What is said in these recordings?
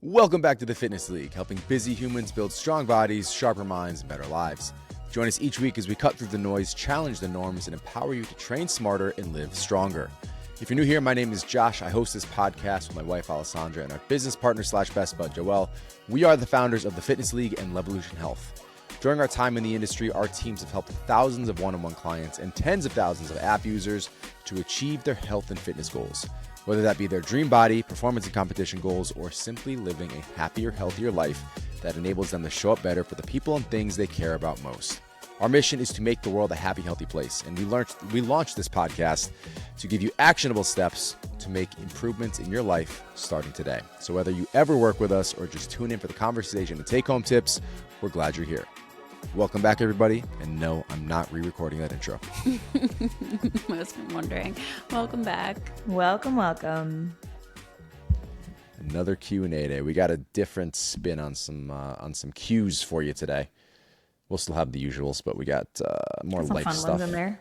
Welcome back to the Fitness League, helping busy humans build strong bodies, sharper minds, and better lives. Join us each week as we cut through the noise, challenge the norms, and empower you to train smarter and live stronger. If you're new here, my name is Josh. I host this podcast with my wife, Alessandra, and our business partner / best bud, Joelle. We are the founders of the Fitness League and Levolution Health. During our time in the industry, our teams have helped thousands of one-on-one clients and tens of thousands of app users to achieve their health and fitness goals. Whether that be their dream body, performance and competition goals, or simply living a happier, healthier life that enables them to show up better for the people and things they care about most. Our mission is to make the world a happy, healthy place, and we launched this podcast to give you actionable steps to make improvements in your life starting today. So whether you ever work with us or just tune in for the conversation and take-home tips, we're glad you're here. Welcome back, everybody. And no, I'm not re-recording that intro. I was wondering. Welcome back. Welcome. Another Q&A day. We got a different spin on some cues for you today. We'll still have the usuals, but we got more light fun stuff. Ones in there.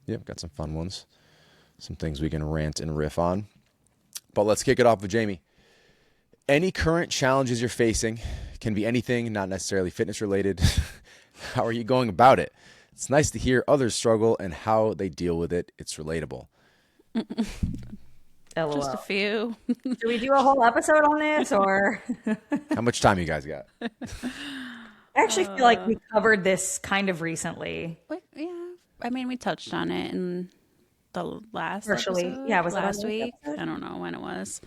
Yep, got some fun ones. Some things we can rant and riff on. But let's kick it off with Jamie. Any current challenges you're facing, can be anything, not necessarily fitness related. How are you going about it? It's nice to hear others struggle and how they deal with it. It's relatable. LOL. Just a few. Should we do a whole episode on this, or? How much time you guys got? I actually feel like we covered this kind of recently. Yeah, I mean, we touched on it in the last Virtually. episode. Yeah, was it last on this week? episode? I don't know when it was.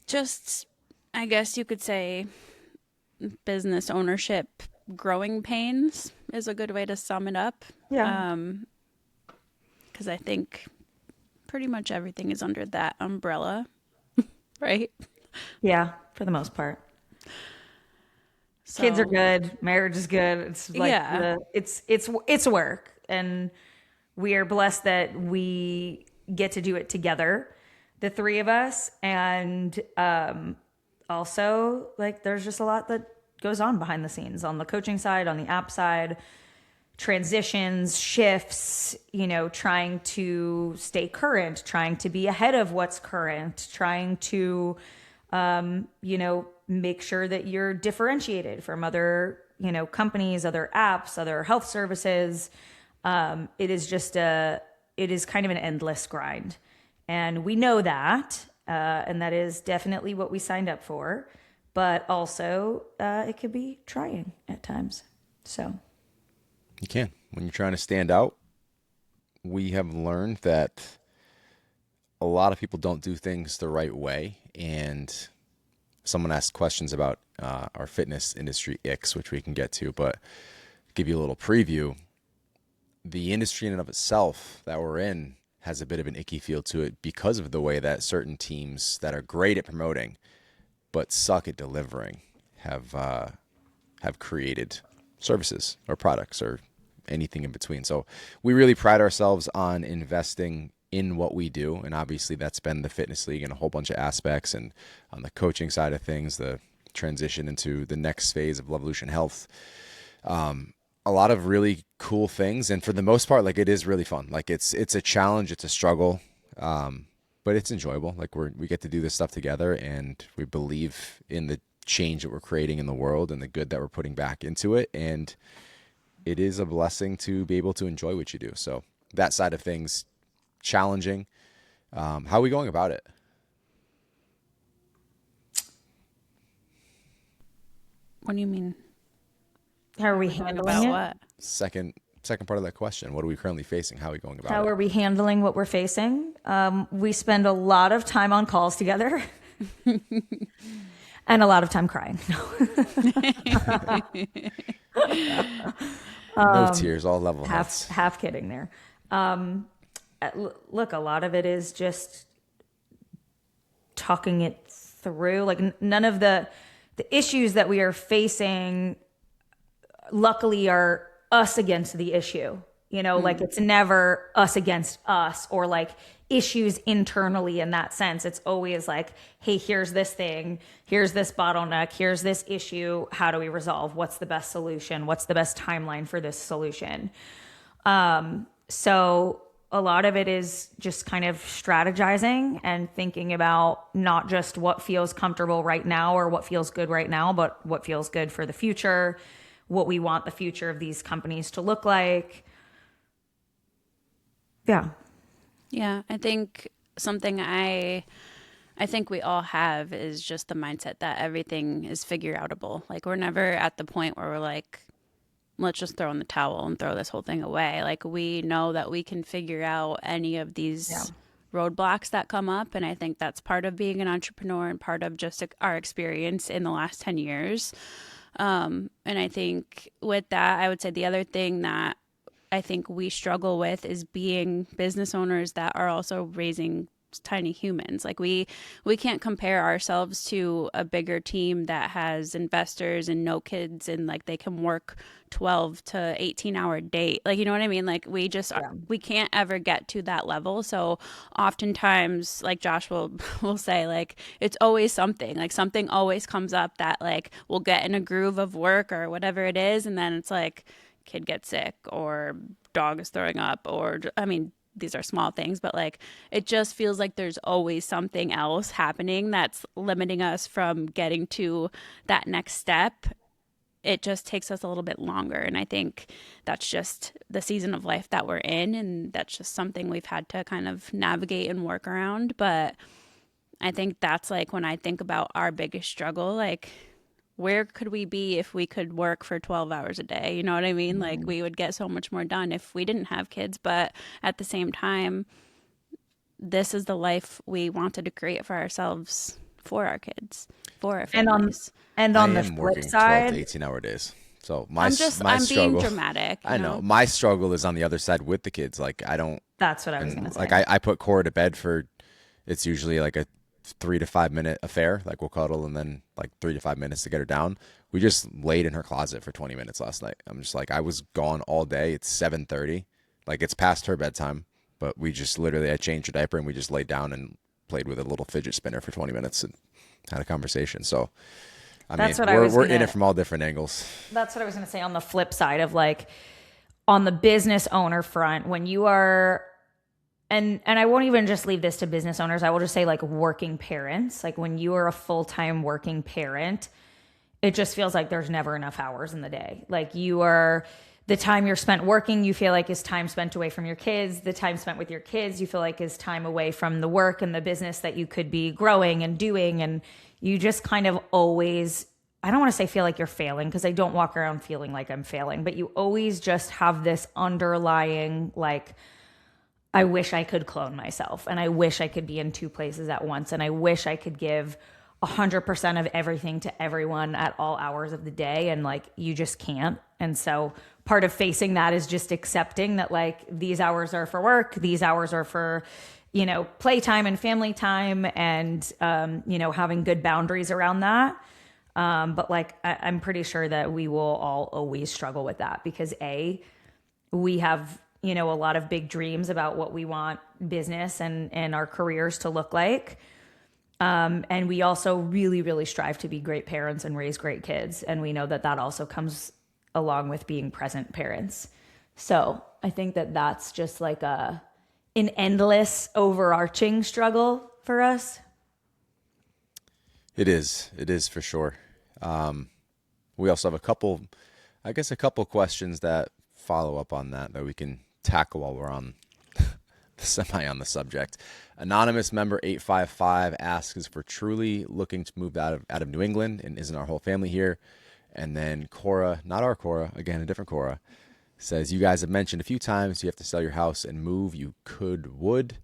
Just, I guess you could say, business ownership growing pains is a good way to sum it up. Yeah. Because I think pretty much everything is under that umbrella, right? Yeah, for the most part. So, Kids are good. Marriage is good. It's like it's work, and we are blessed that we get to do it together, the three of us, and also like there's just a lot that goes on behind the scenes on the coaching side, on the app side, transitions, shifts, trying to stay current, trying to be ahead of what's current, trying to make sure that you're differentiated from other, companies, other apps, other health services. It is kind of an endless grind. And we know that, and that is definitely what we signed up for. But also, it could be trying at times. So You can. When you're trying to stand out, we have learned that a lot of people don't do things the right way. And someone asked questions about our fitness industry icks, which we can get to, but give you a little preview. The industry in and of itself that we're in has a bit of an icky feel to it because of the way that certain teams that are great at promoting but suck at delivering have created services or products or anything in between. So we really pride ourselves on investing in what we do. And obviously that's been the Fitness League in a whole bunch of aspects. And on the coaching side of things, the transition into the next phase of Levolution Health, a lot of really cool things. And for the most part, like, it is really fun. Like it's a challenge, it's a struggle. But it's enjoyable. Like we get to do this stuff together, and we believe in the change that we're creating in the world and the good that we're putting back into it. And it is a blessing to be able to enjoy what you do. So that side of things, challenging. How are we going about it? What do you mean? how are we Like handling about it? what? Second part of that question. What are we currently facing? How are we going about How it? are we handling what we're facing? We spend a lot of time on calls together and a lot of time crying. No tears, all level heads. Half kidding there. Look, a lot of it is just talking it through. Like none of the issues that we are facing, luckily, are us against the issue. Like it's never us against us or like issues internally in that sense. It's always like, hey, here's this thing, here's this bottleneck, here's this issue. How do we resolve? What's the best solution? What's the best timeline for this solution? So a lot of it is just kind of strategizing and thinking about not just what feels comfortable right now or what feels good right now, but what feels good for the future, what we want the future of these companies to look like. Yeah. Yeah, I think something I think we all have is just the mindset that everything is figure outable. Like we're never at the point where we're like, let's just throw in the towel and throw this whole thing away. Like we know that we can figure out any of Yeah. these roadblocks that come up, and I think that's part of being an entrepreneur and part of just our experience in the last 10 years. And I think with that, I would say the other thing that I think we struggle with is being business owners that are also raising tiny humans. Like we can't compare ourselves to a bigger team that has investors and no kids and like they can work 12 to 18-hour day. Like, you know what I mean? Like we just we can't ever get to that level. So oftentimes, like Josh will say, like it's always something. Like something always comes up that like we'll get in a groove of work or whatever it is, and then it's like kid gets sick or dog is throwing up, or I mean, these are small things, but like it just feels like there's always something else happening that's limiting us from getting to that next step. It just takes us a little bit longer, and I think that's just the season of life that we're in, and that's just something we've had to kind of navigate and work around. But I think that's like when I think about our biggest struggle, like where could we be if we could work for 12 hours a day? You know what I mean? Like we would get so much more done if we didn't have kids. But at the same time, this is the life we wanted to create for ourselves, for our kids, for our And families. on I the am flip working 12 side, to 18-hour days. So I'm being struggle, dramatic. I know my struggle is on the other side with the kids. Like I don't, that's what I was going to and say. like I put Cora to bed for, it's usually like a 3 to 5 minute affair. Like we'll cuddle and then like 3 to 5 minutes to get her down. We just laid in her closet for 20 minutes last night. I'm just like, I was gone all day. It's 7:30. Like it's past her bedtime, but we just literally, I changed her diaper and we just laid down and played with a little fidget spinner for 20 minutes and had a conversation. So, I That's mean, what I was we're in gonna- it from all different angles. That's what I was going to say on the flip side of like on the business owner front, when you are, and I won't even just leave this to business owners. I will just say like working parents, like when you are a full-time working parent, it just feels like there's never enough hours in the day. Like you are, the time you're spent working, you feel like is time spent away from your kids. The time spent with your kids, you feel like is time away from the work and the business that you could be growing and doing. And you just kind of always, I don't want to say feel like you're failing because I don't walk around feeling like I'm failing, but you always just have this underlying, like, I wish I could clone myself and I wish I could be in two places at once. And I wish I could give 100% of everything to everyone at all hours of the day. And like, you just can't. And so part of facing that is just accepting that like these hours are for work, these hours are for, you know, playtime and family time and, you know, having good boundaries around that. But like, I'm pretty sure that we will all always struggle with that because we have, you know, a lot of big dreams about what we want business and our careers to look like. And we also really, really strive to be great parents and raise great kids. And we know that that also comes along with being present parents. So I think that that's just like an endless overarching struggle for us. It is for sure. We also have a couple questions that follow up on that we can tackle while we're on on the subject. Anonymous member 855 asks if we're truly looking to move out of New England and isn't our whole family here. And then Cora, not our Cora, again, a different Cora, says, you guys have mentioned a few times you have to sell your house and move. You would.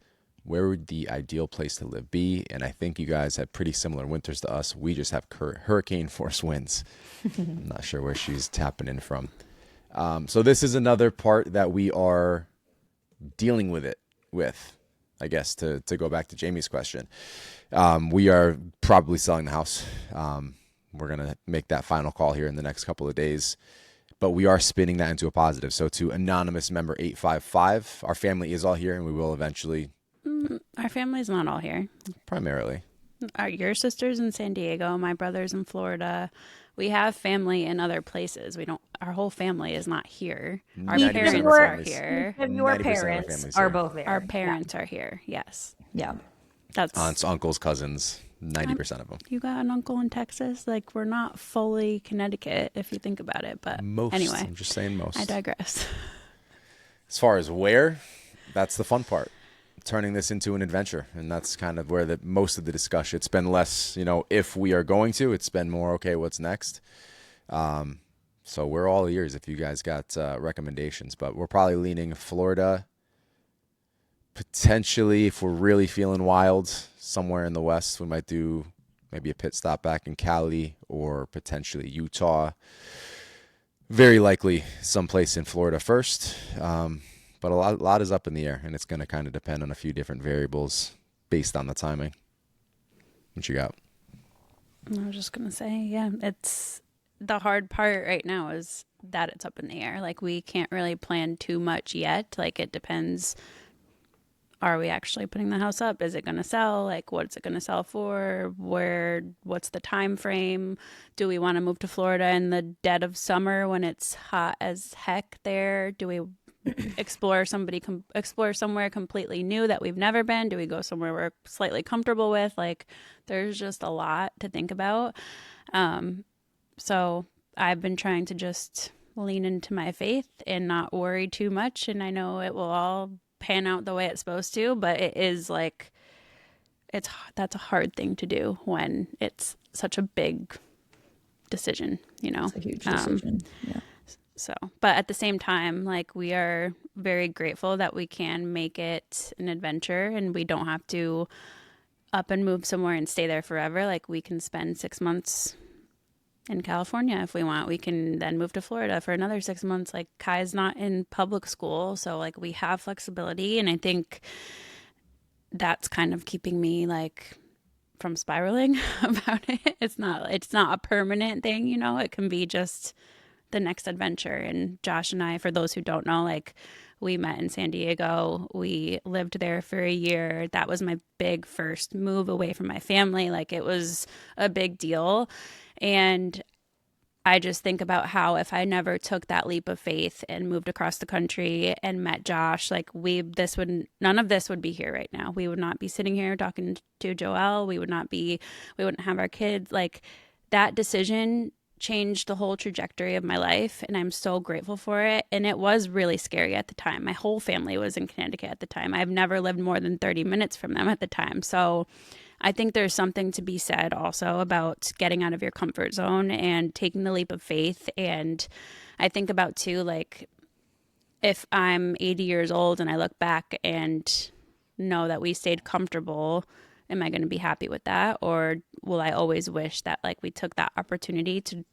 Where would the ideal place to live be? And I think you guys have pretty similar winters to us. We just have hurricane force winds. I'm not sure where she's tapping in from. So this is another part that we are dealing with, I guess, to go back to Jamie's question. We are probably selling the house. We're going to make that final call here in the next couple of days, but we are spinning that into a positive. So to anonymous member 855, our family is all here and we will eventually. Our family's not all here. Primarily. Your sister's in San Diego, my brother's in Florida. We have family in other places. We don't, our whole family is not here. Our Each of 90% of our parents are families, each here. of your 90% of our parents families are here. both Our there. parents are here. Yes. Yeah. That's, Aunts, uncles, cousins, 90% of them. you got an uncle in Texas. Like, we're not fully Connecticut if you think about it. But Most. anyway, I'm just saying most. I digress. As far as where, that's the fun part. Turning this into an adventure, and that's kind of where the most of the discussion. It's been less, if we are going to. It's been more, okay, what's next? So we're all ears if you guys got recommendations, but we're probably leaning Florida. Potentially, if we're really feeling wild, somewhere in the West, we might do maybe a pit stop back in Cali or potentially Utah. Very likely someplace in Florida first. But a lot is up in the air, and it's going to kind of depend on a few different variables based on the timing. What you got? I was just going to say, yeah, it's the hard part right now is that it's up in the air. Like, we can't really plan too much yet. Like, it depends. Are we actually putting the house up? Is it going to sell? Like, what's it going to sell for? What's the time frame? Do we want to move to Florida in the dead of summer when it's hot as heck there? Do we explore somewhere completely new that we've never been? Do we go somewhere we're slightly comfortable with? Like, there's just a lot to think about. So I've been trying to just lean into my faith and not worry too much. And I know it will all pan out the way it's supposed to, but it is like, that's a hard thing to do when it's such a big decision, It's a huge decision. Yeah. So, but at the same time, like, we are very grateful that we can make it an adventure and we don't have to up and move somewhere and stay there forever. Like, we can spend 6 months in California if we want. We can then move to Florida for another 6 months. Like, Kai's not in public school, so like, we have flexibility, and I think that's kind of keeping me like from spiraling about it. It's not a permanent thing, It can be just the next adventure. And Josh and I, for those who don't know, like, we met in San Diego. We lived there for a year. That was my big first move away from my family. Like, it was a big deal. And I just think about how if I never took that leap of faith and moved across the country and met Josh, like, none of this would be here right now. We would not be sitting here talking to Joelle. We wouldn't have our kids. Like, that decision changed the whole trajectory of my life, and I'm so grateful for it. And it was really scary at the time. My whole family was in Connecticut at the time. I've never lived more than 30 minutes from them at the time. So I think there's something to be said also about getting out of your comfort zone and taking the leap of faith. And I think about too, like, if I'm 80 years old and I look back and know that we stayed comfortable, am I going to be happy with that? Or will I always wish that, like, we took that opportunity to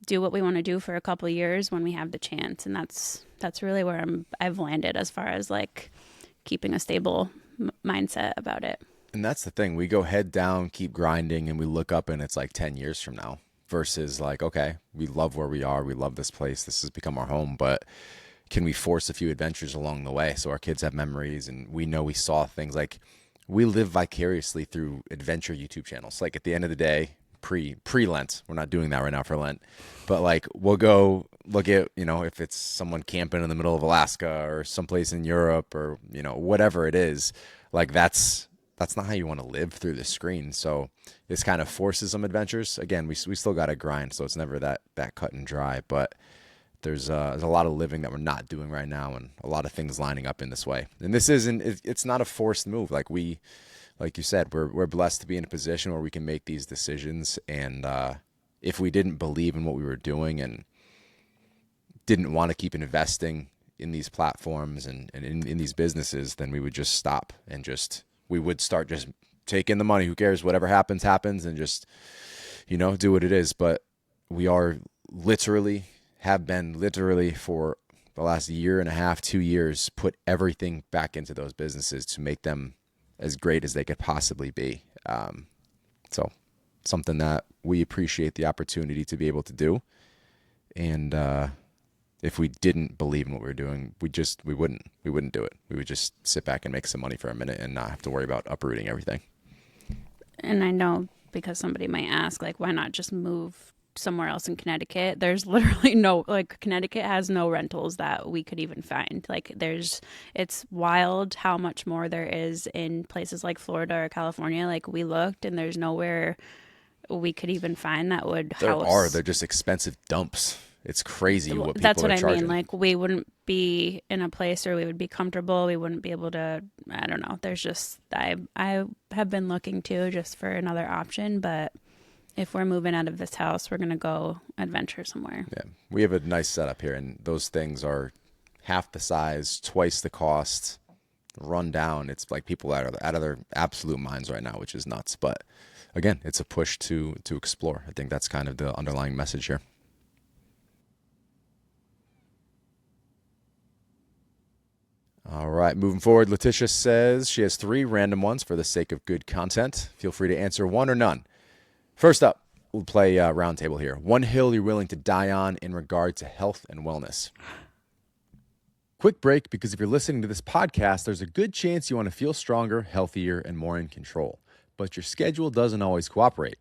do what we want to do for a couple of years when we have the chance? And that's really where I've landed as far as like keeping a stable mindset about it. And that's the thing. We go head down, keep grinding, and we look up and it's like 10 years from now versus like, okay, we love where we are. We love this place. This has become our home, but can we force a few adventures along the way so our kids have memories and we know we saw things? Like, we live vicariously through adventure YouTube channels. Like, at the end of the day, pre-Lent, we're not doing that right now for Lent, but like, we'll go look at, if it's someone camping in the middle of Alaska or someplace in Europe or, whatever it is, like, that's not how you want to live through the screen. So this kind of forces some adventures. Again, we still got to grind. So it's never that cut and dry, but there's a lot of living that we're not doing right now, and a lot of things lining up in this way. And it's not a forced move. Like you said, we're blessed to be in a position where we can make these decisions. And if we didn't believe in what we were doing and didn't want to keep investing in these platforms and in these businesses, then we would just stop and we would start just taking the money. Who cares? Whatever happens, and just, do what it is. But we have been literally for the last year and a half, 2 years, put everything back into those businesses to make them as great as they could possibly be. So something that we appreciate the opportunity to be able to do. And if we didn't believe in what we were doing, we wouldn't do it. We would just sit back and make some money for a minute and not have to worry about uprooting everything. and I know because somebody might ask, like, why not just move somewhere else in Connecticut? There's literally no, like, Connecticut has no rentals that we could even find. Like, it's wild how much more there is in places like Florida or California. Like, we looked and there's nowhere we could even find that would They're house. just expensive dumps. It's crazy what That's people what are I mean. charging. Like, we wouldn't be in a place where we would be comfortable. We wouldn't be able to, I don't know. There's just, I have been looking too just for another option, but if we're moving out of this house, we're going to go adventure somewhere. Yeah, we have a nice setup here, and those things are half the size, twice the cost, run down. It's like people out of their absolute minds right now, which is nuts. But again, it's a push to explore. I think that's kind of the underlying message here. All right, moving forward, Letitia says she has 3 random ones for the sake of good content. Feel free to answer one or none. First up, we'll play roundtable here. One hill you're willing to die on in regard to health and wellness. Quick break, because if you're listening to this podcast, there's a good chance you want to feel stronger, healthier, and more in control. But your schedule doesn't always cooperate.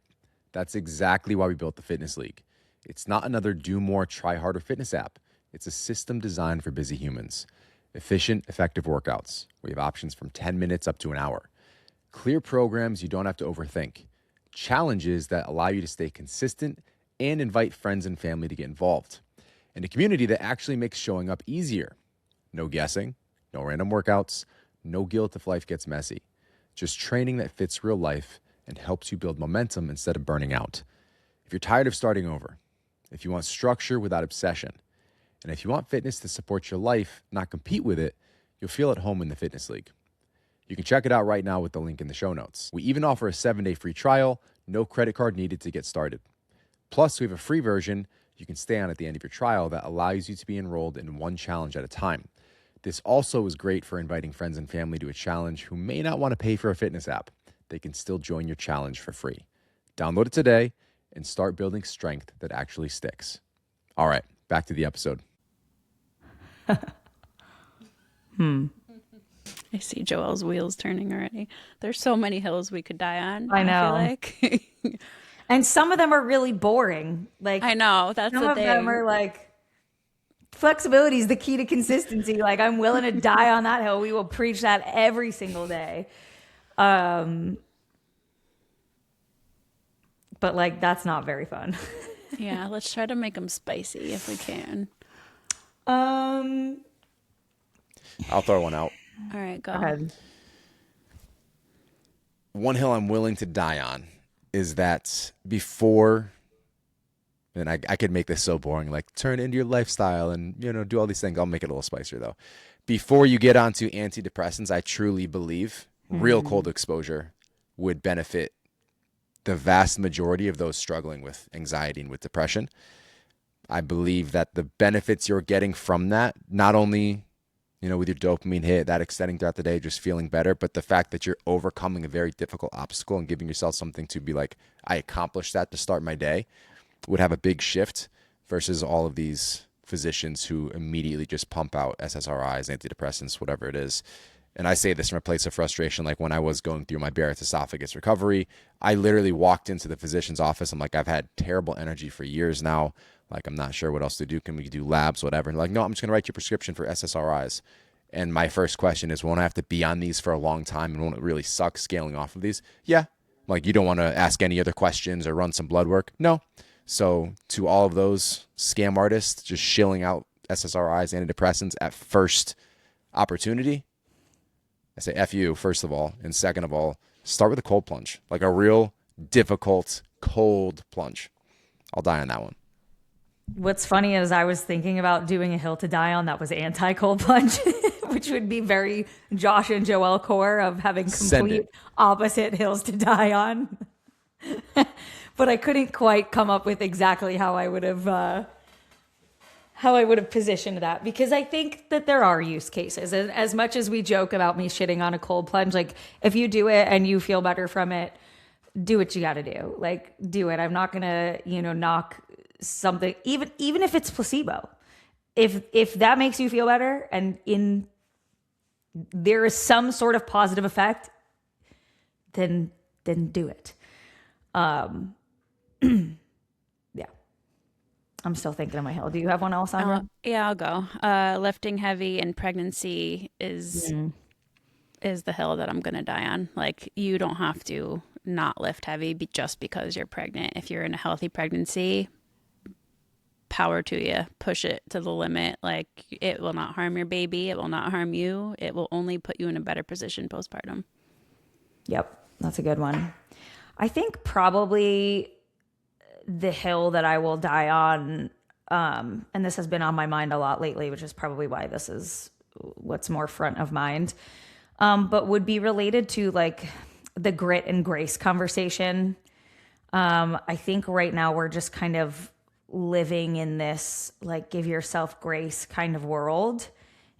That's exactly why we built the Fitness League. It's not another do more, try harder fitness app. It's a system designed for busy humans. Efficient, effective workouts. We have options from 10 minutes up to an hour. Clear programs you don't have to overthink. Challenges that allow you to stay consistent and invite friends and family to get involved. And a community that actually makes showing up easier. No guessing, no random workouts, no guilt if life gets messy. Just training that fits real life and helps you build momentum instead of burning out. If you're tired of starting over, if you want structure without obsession, and if you want fitness to support your life, not compete with it, you'll feel at home in the Fitness League. You can check it out right now with the link in the show notes. We even offer a 7-day free trial, no credit card needed to get started. Plus, we have a free version you can stay on at the end of your trial that allows you to be enrolled in one challenge at a time. This also is great for inviting friends and family to a challenge who may not want to pay for a fitness app. They can still join your challenge for free. Download it today and start building strength that actually sticks. All right, back to the episode. I see Joelle's wheels turning already. There's so many hills we could die on. I I feel know. like. And some of them are really boring. Like I know. That's some the of them thing. are like flexibility is the key to consistency. Like I'm willing to die on that hill. We will preach that every single day. But like that's not very fun. Yeah, let's try to make them spicy if we can. Um, I'll throw one out. All right, go. Go ahead. One hill I'm willing to die on is that before, and I could make this so boring, like turn it into your lifestyle and, do all these things. I'll make it a little spicier though. Before you get onto antidepressants, I truly believe real cold exposure would benefit the vast majority of those struggling with anxiety and with depression. I believe that the benefits you're getting from that, not only, with your dopamine hit, that extending throughout the day, just feeling better, but the fact that you're overcoming a very difficult obstacle and giving yourself something to be like, I accomplished that to start my day, would have a big shift versus all of these physicians who immediately just pump out SSRIs, antidepressants, whatever it is. And I say this from a place of frustration. Like when I was going through my Barrett's esophagus recovery, I literally walked into the physician's office. I'm like, I've had terrible energy for years now. Like, I'm not sure what else to do. Can we do labs, whatever? And like, no, I'm just going to write you a prescription for SSRIs. And my first question is, won't I have to be on these for a long time? And won't it really suck scaling off of these? Yeah. Like, you don't want to ask any other questions or run some blood work? No. So to all of those scam artists just shilling out SSRIs, antidepressants at first opportunity, I say F you, first of all. And second of all, start with a cold plunge, like a real difficult cold plunge. I'll die on that one. What's funny is I was thinking about doing a hill to die on that was anti-cold plunge, which would be very Josh and Joelle core of having complete opposite hills to die on. But I couldn't quite come up with exactly how I would have positioned that, because I think that there are use cases. And as much as we joke about me shitting on a cold plunge, like if you do it and you feel better from it, do what you got to do. Like do it. I'm not gonna, knock something, even if it's placebo. If that makes you feel better and there is some sort of positive effect, then didn't do it. Yeah. I'm still thinking of my hill. Do you have one, Alessandra? Yeah, I'll go. Lifting heavy in pregnancy is the hill that I'm gonna die on. Like, you don't have to not lift heavy just because you're pregnant. If you're in a healthy pregnancy, power to you. Push it to the limit. Like, it will not harm your baby. It will not harm you. It will only put you in a better position postpartum. Yep, that's a good one. I think probably the hill that I will die on, and this has been on my mind a lot lately, which is probably why this is what's more front of mind, but would be related to like the grit and grace conversation. I think right now we're just kind of living in this like give yourself grace kind of world.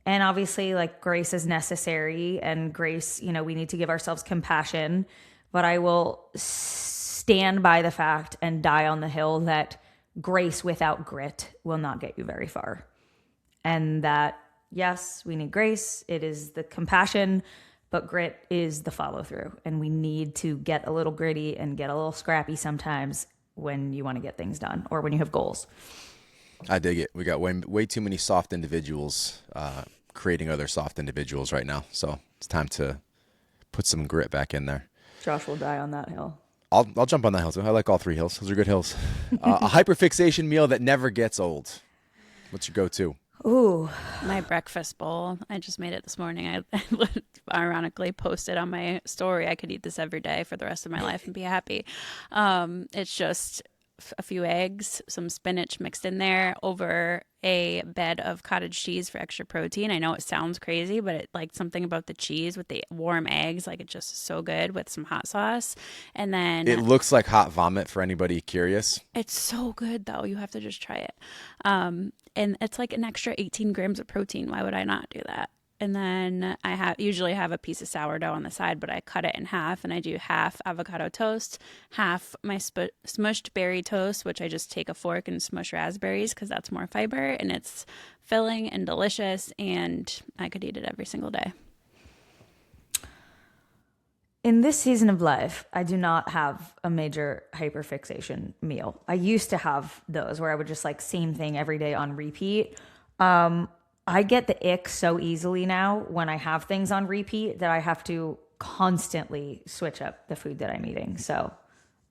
And obviously, like, grace is necessary, and grace, you know, we need to give ourselves compassion. But I will stand by the fact and die on the hill that grace without grit will not get you very far. And that, yes, we need grace. It is the compassion, but grit is the follow through. And we need to get a little gritty and get a little scrappy sometimes when you want to get things done or when you have goals. I dig it. We got way too many soft individuals creating other soft individuals right now. So it's time to put some grit back in there. Josh will die on that hill. I'll jump on that hill too. I like all 3 hills. Those are good hills. A hyperfixation meal that never gets old. What's your go-to? Ooh, My breakfast bowl. I just made it this morning. I ironically posted on my story. I could eat this every day for the rest of my life and be happy. It's just a few eggs, some spinach mixed in there over a bed of cottage cheese for extra protein. I know it sounds crazy, but it like something about the cheese with the warm eggs, like it just is so good with some hot sauce. And then It looks like hot vomit for anybody curious. it's so good though. You have to just try it. And it's like an extra 18 grams of protein. Why would I not do that? And then I usually have a piece of sourdough on the side, but I cut it in half and I do half avocado toast, half my smushed berry toast, which I just take a fork and smush raspberries because that's more fiber and it's filling and delicious, and I could eat it every single day. in this season of life, I do not have a major hyperfixation meal. I used to have those where I would just like same thing every day on repeat. I get the ick so easily now when I have things on repeat that I have to constantly switch up the food that I'm eating. So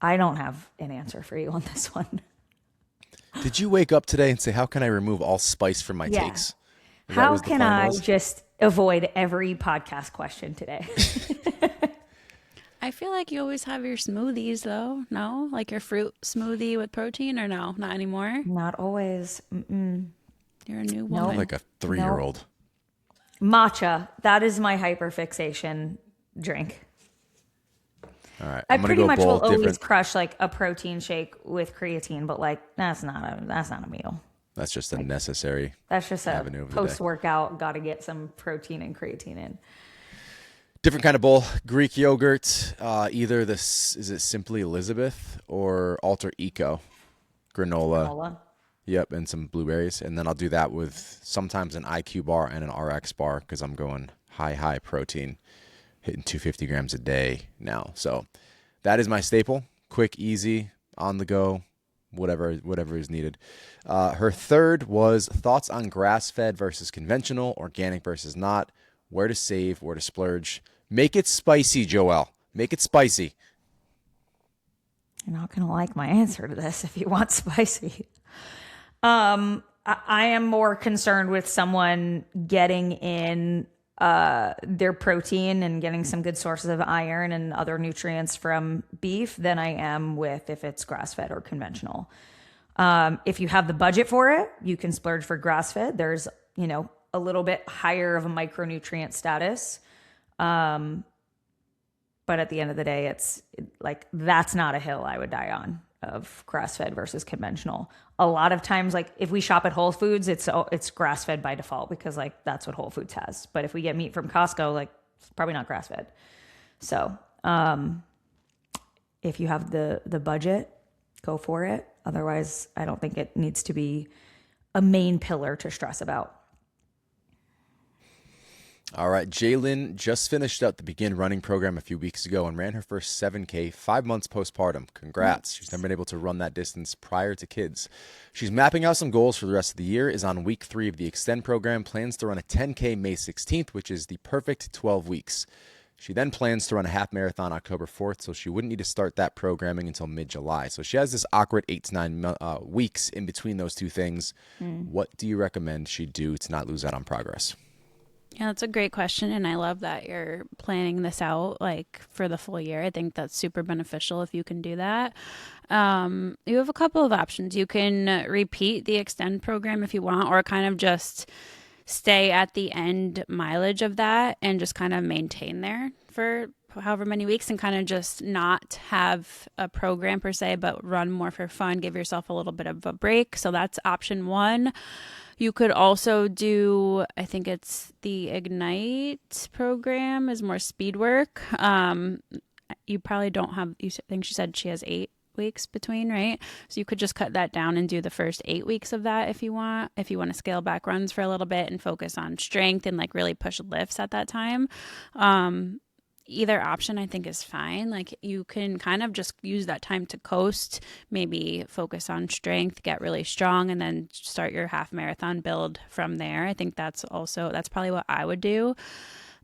I don't have an answer for you on this one. Did you wake up today and say, how can I remove all spice from my Yeah. takes? Is that How what the can plan I was? just avoid every podcast question today? I feel like you always have your smoothies though. No? Like your fruit smoothie with protein, or no? Not anymore? Not always. Mm-mm. You're a new woman. Like a 3-year-old. Matcha. That is my hyperfixation drink. All right. I I'm going to pretty go much will bold always different. crush like a protein shake with creatine, but like that's not a meal. That's just a necessary. That's just a Avenue of the day. post workout. Got to get some protein and creatine in. Different kind of bowl. Greek yogurt. Either this, is it Simply Elizabeth or Alter Eco? Granola. Granola. Yep, and some blueberries. And then I'll do that with sometimes an IQ bar and an RX bar because I'm going high protein, hitting 250 grams a day now. So that is my staple. Quick, easy, on the go, whatever is needed. Her third was thoughts on grass-fed versus conventional, organic versus not, where to save, where to splurge. Make it spicy, Joelle. Make it spicy. You're not going to like my answer to this if you want spicy. I am more concerned with someone getting in their protein and getting some good sources of iron and other nutrients from beef than I am with if it's grass-fed or conventional. If you have the budget for it, you can splurge for grass-fed. There's, a little bit higher of a micronutrient status. But at the end of the day, it's like, that's not a hill I would die on of grass-fed versus conventional. A lot of times, like if we shop at Whole Foods, it's grass-fed by default because like that's what Whole Foods has. But if we get meat from Costco, like it's probably not grass-fed. So if you have the budget, go for it. Otherwise, I don't think it needs to be a main pillar to stress about. All right. Jalen just finished up the Begin Running program a few weeks ago and ran her first 7K 5 months postpartum. Congrats. She's never been able to run that distance prior to kids. She's mapping out some goals for the rest of the year, is on week 3 of the Extend program, plans to run a 10K May 16th, which is the perfect 12 weeks. She then plans to run a half marathon October 4th, so she wouldn't need to start that programming until mid-July. So she has this awkward 8 to 9 weeks in between those two things. What do you recommend she do to not lose out on progress? Yeah, that's a great question. And I love that you're planning this out like for the full year. I think that's super beneficial if you can do that. You have a couple of options. You can repeat the Extend program if you want, or kind of just stay at the end mileage of that and just kind of maintain there for however many weeks and kind of just not have a program per se, but run more for fun, give yourself a little bit of a break. So that's option one. You could also do, I think it's the Ignite program is more speed work. You probably don't have, you think she said she has 8 weeks between, right? So you could just cut that down and do the first 8 weeks of that if you want to scale back runs for a little bit and focus on strength and like really push lifts at that time. Either option I think is fine. Like you can kind of just use that time to coast, maybe focus on strength, get really strong, and then start your half marathon build from there. I think that's probably what I would do.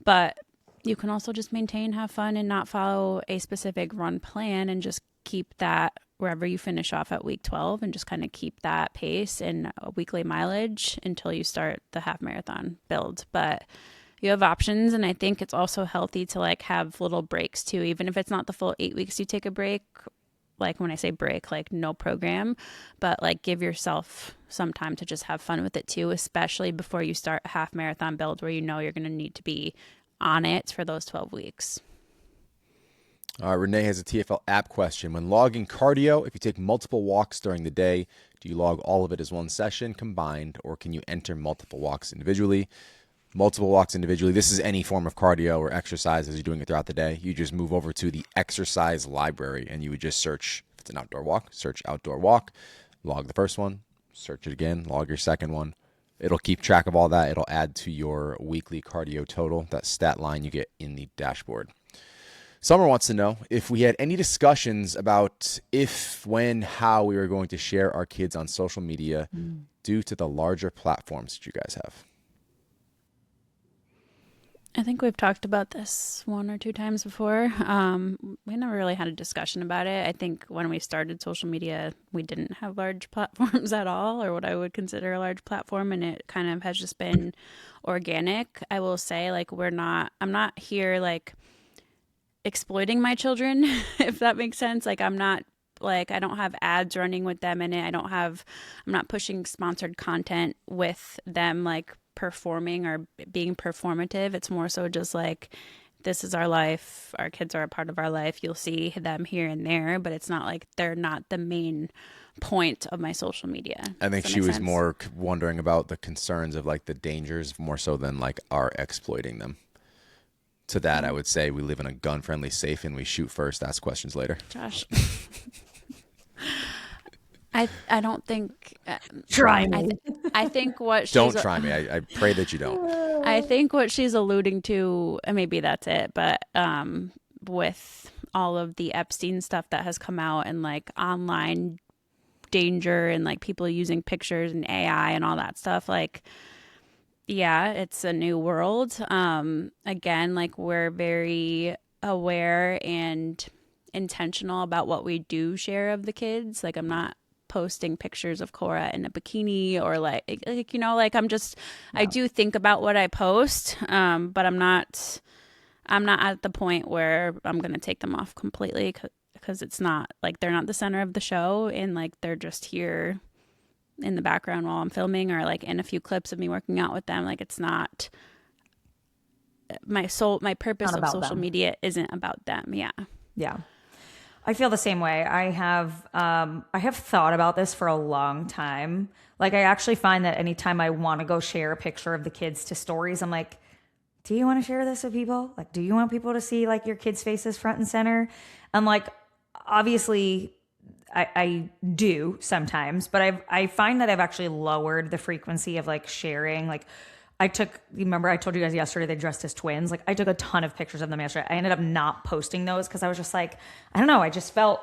But you can also just maintain, have fun, and not follow a specific run plan and just keep that wherever you finish off at week 12 and just kind of keep that pace and weekly mileage until you start the half marathon build. But you have options, and I think it's also healthy to like have little breaks too, even if it's not the full 8 weeks you take a break. Like when I say break, like no program, but like give yourself some time to just have fun with it too, especially before you start a half marathon build where you know you're going to need to be on it for those 12 weeks. Renee has a TFL app question. When logging cardio, if you take multiple walks during the day, do you log all of it as one session combined, or can you enter multiple walks individually? Multiple walks individually. This is any form of cardio or exercise as you're doing it throughout the day. You just move over to the exercise library and you would just search, if it's an outdoor walk, search outdoor walk, log the first one, search it again, log your second one. It'll keep track of all that. It'll add to your weekly cardio total, that stat line you get in the dashboard. Summer wants to know if we had any discussions about if, when, how we were going to share our kids on social media due to the larger platforms that you guys have. I think we've talked about this 1 or 2 times before. We never really had a discussion about it. I think when we started social media, we didn't have large platforms at all, or what I would consider a large platform, and it kind of has just been organic. I will say, like, I'm not here, like, exploiting my children, if that makes sense. Like, I'm not, like, I don't have ads running with them in it. I'm not pushing sponsored content with them, like, performing or being performative. It's more so just like, this is our life, our kids are a part of our life, you'll see them here and there, but it's not like they're not the main point of my social media. I think she was more wondering about the concerns of like the dangers more so than like our exploiting them. To that, I would say we live in a gun-friendly safe and we shoot first, ask questions later. Josh. I don't think. Try me. I think what she's. Don't try me. I pray that you don't. I think what she's alluding to, and maybe that's it, but with all of the Epstein stuff that has come out and like online danger and like people using pictures and AI and all that stuff, like, yeah, it's a new world. Again, like we're very aware and intentional about what we do share of the kids. Like I'm not posting pictures of Cora in a bikini or like you know, like I do think about what I post, but I'm not at the point where I'm going to take them off completely because it's not like they're not the center of the show and like they're just here in the background while I'm filming or like in a few clips of me working out with them. Like it's not my purpose of social media isn't about them. Yeah. I feel the same way. I have thought about this for a long time. Like I actually find that anytime I want to go share a picture of the kids to stories, I'm like, do you want to share this with people? Like, do you want people to see like your kids' faces front and center? I'm like, obviously I do sometimes, but I find that I've actually lowered the frequency of like sharing. Like remember I told you guys yesterday they dressed as twins. Like I took a ton of pictures of them yesterday. I ended up not posting those because I was just like, I don't know. I just felt,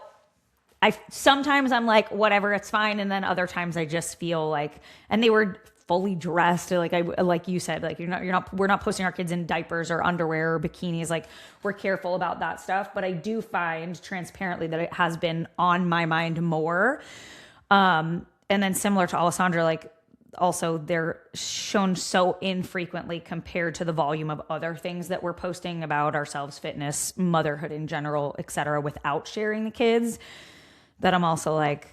sometimes I'm like, whatever, it's fine. And then other times I just feel like, and they were fully dressed. Like you said, like we're not posting our kids in diapers or underwear or bikinis. Like we're careful about that stuff. But I do find transparently that it has been on my mind more. And then similar to Alessandra, like, also they're shown so infrequently compared to the volume of other things that we're posting about ourselves, fitness, motherhood in general, etc., without sharing the kids, that I'm also like,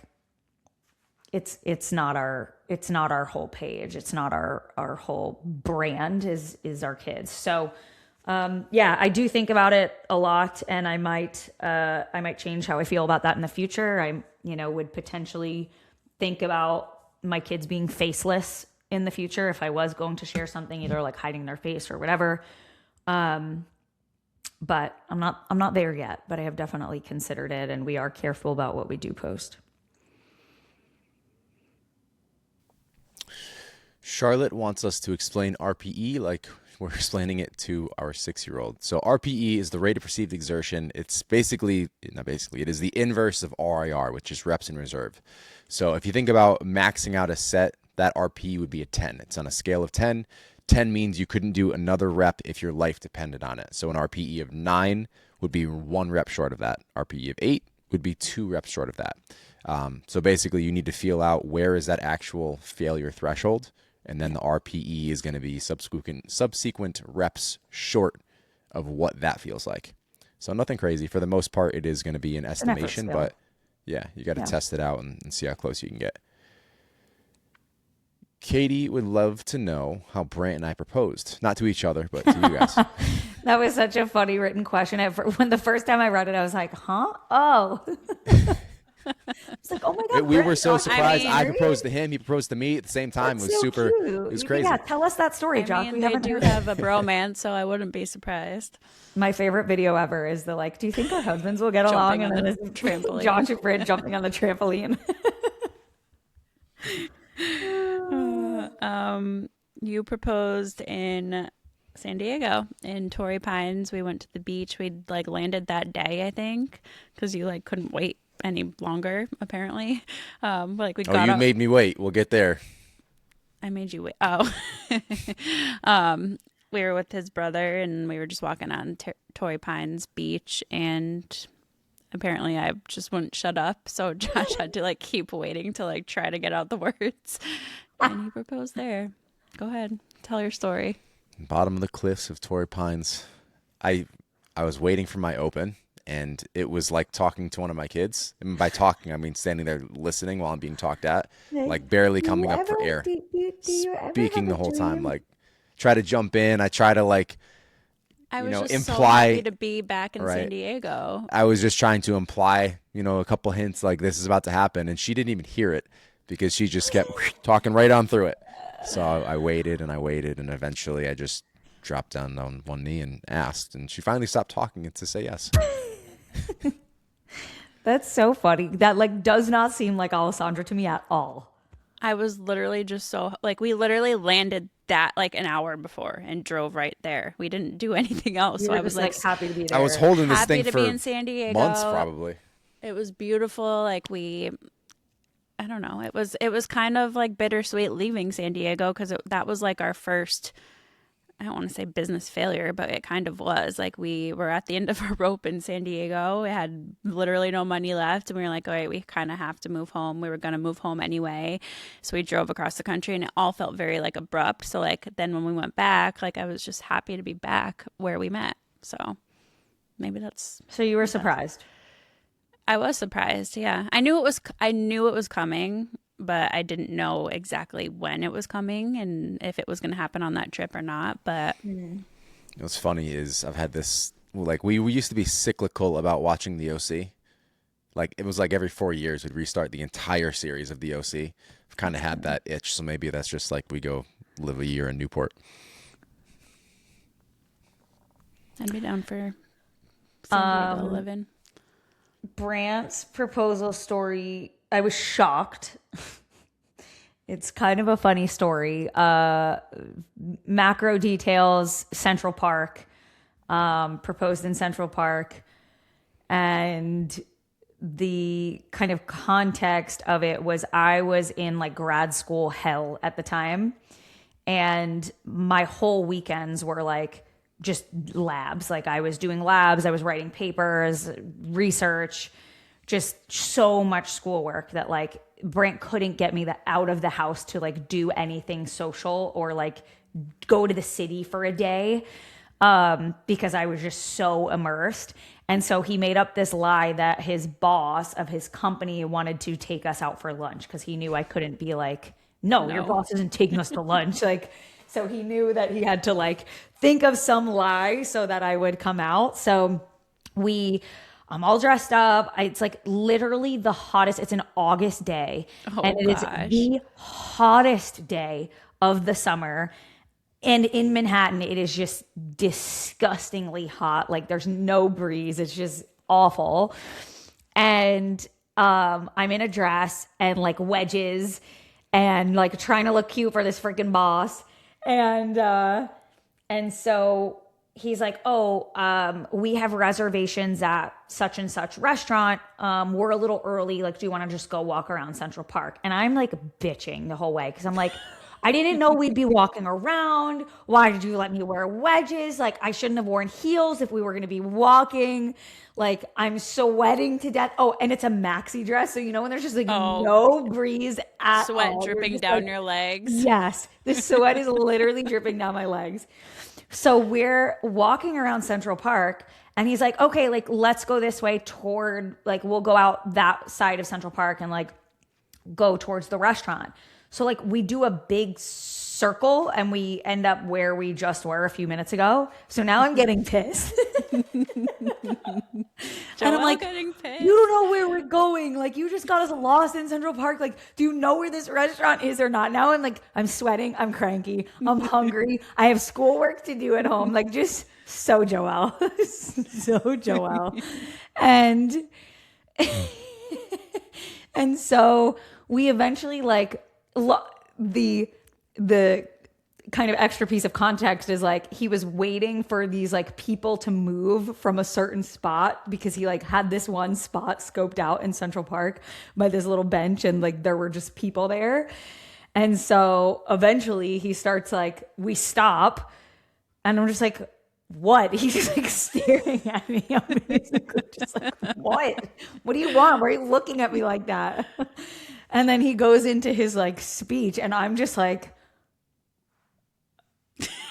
it's not our whole page, it's not our whole brand is our kids. So yeah, I do think about it a lot, and I might change how I feel about that in the future. I would potentially think about my kids being faceless in the future if I was going to share something, either like hiding their face or whatever. But I'm not there yet, but I have definitely considered it, and we are careful about what we do post. Charlotte wants us to explain RPE like we're explaining it to our 6-year-old. So RPE is the rate of perceived exertion. It's basically, not basically, it is the inverse of RIR, which is reps in reserve. So if you think about maxing out a set, that RPE would be a 10. It's on a scale of 10. 10 means you couldn't do another rep if your life depended on it. So an RPE of 9 would be 1 rep short of that. RPE of 8 would be 2 reps short of that. So basically you need to feel out where is that actual failure threshold, and then the RPE is going to be subsequent reps short of what that feels like. So nothing crazy. For the most part, it is going to be an estimation, but yeah, you got to test it out and see how close you can get. Katie would love to know how Brant and I proposed, not to each other, but to you guys. That was such a funny written question. When the first time I read it, I was like, huh? Oh. It's like, oh my God. We were so surprised. I really? proposed to him. He proposed to me at the same time. That's it was so super. cute. It was crazy. Yeah, tell us that story, Josh. We they haven't do heard have a bromance, so I wouldn't be surprised. My favorite video ever is the like, do you think our husbands will get along? And then it's trampoline. Josh and Britt jumping on the trampoline. You proposed in San Diego in Torrey Pines. We went to the beach. We'd like landed that day, I think, because you like couldn't wait any longer, apparently. Like we got you made me wait. We'll get there. I made you wait. Oh. We were with his brother, and we were just walking on Torrey Pines Beach, and apparently I just wouldn't shut up, so Josh had to like keep waiting to like try to get out the words, and he proposed there. Go ahead, tell your story. Bottom of the cliffs of Torrey Pines. I was waiting for my open, and it was like talking to one of my kids. And by talking, I mean standing there listening while I'm being talked at, like barely coming up for air, speaking the whole time. Like, try to jump in. I try to like, I was just imply so happy to be back in San Diego. I was just trying to imply, a couple hints like this is about to happen, and she didn't even hear it because she just kept talking right on through it. So I waited, and eventually I just dropped down on one knee and asked, and she finally stopped talking to say yes. That's so funny. That like does not seem like Alessandra to me at all. I was literally just so like, we literally landed that like an hour before and drove right there. We didn't do anything else. So I was like happy to be there. I was holding this happy thing to for be in San Diego. months, probably. It was beautiful. Like I don't know. It was kind of like bittersweet leaving San Diego, because that was like our first, I don't want to say business failure, but it kind of was. Like we were at the end of our rope in San Diego. We had literally no money left, and we were like, all right, we kind of have to move home. We were going to move home anyway. So we drove across the country, and it all felt very like abrupt. So like then when we went back, like I was just happy to be back where we met. So maybe that's. So you were surprised. I was surprised. Yeah. I knew it was coming, but I didn't know exactly when it was coming and if it was going to happen on that trip or not. But What's funny is I've had this, like we used to be cyclical about watching the OC. Like it was like every 4 years we'd restart the entire series of the OC. I've kind of had that itch, so maybe that's just like we go live a year in Newport. I'd be down for San Diego living. Brant's proposal story, I was shocked. It's kind of a funny story. Macro details, Central Park, proposed in Central Park. And the kind of context of it was I was in like grad school hell at the time. And my whole weekends were like just labs. Like I was doing labs, I was writing papers, research, just so much schoolwork that like Brant couldn't get me out of the house to like do anything social or like go to the city for a day, because I was just so immersed. And so he made up this lie that his boss of his company wanted to take us out for lunch because he knew I couldn't be like, no, your boss isn't taking us to lunch. Like, so he knew that he had to like think of some lie so that I would come out. So I'm all dressed up. It's like literally the hottest. It's an August day. And it is the hottest day of the summer. And in Manhattan, it is just disgustingly hot. Like there's no breeze. It's just awful. And I'm in a dress and like wedges and like trying to look cute for this freaking boss. And so he's like, oh, we have reservations at such and such restaurant. We're a little early. Like, do you want to just go walk around Central Park? And I'm like bitching the whole way because I'm like, I didn't know we'd be walking around. Why did you let me wear wedges? Like, I shouldn't have worn heels if we were going to be walking. Like, I'm sweating to death. Oh, and it's a maxi dress. So, you know, when there's just like no breeze at Sweat all. dripping down your legs. Yes. The sweat is literally dripping down my legs. So we're walking around Central Park and he's like, okay, like, let's go this way toward, like, we'll go out that side of Central Park and like go towards the restaurant. So like we do a big circle and we end up where we just were a few minutes ago. So now I'm getting pissed. And I'm like, getting pissed. you don't know where we're going. Like you just got us lost in Central Park. Like, do you know where this restaurant is or not? Now I'm like, I'm sweating. I'm cranky. I'm hungry. I have schoolwork to do at home. Like just so Joelle. So Joelle. And so we eventually like the kind of extra piece of context is like he was waiting for these like people to move from a certain spot because he like had this one spot scoped out in Central Park by this little bench and like there were just people there. And so eventually he starts like, we stop and I'm just like, what? He's just like staring at me. I'm just like, what do you want? Why are you looking at me like that? And then he goes into his like speech and I'm just like,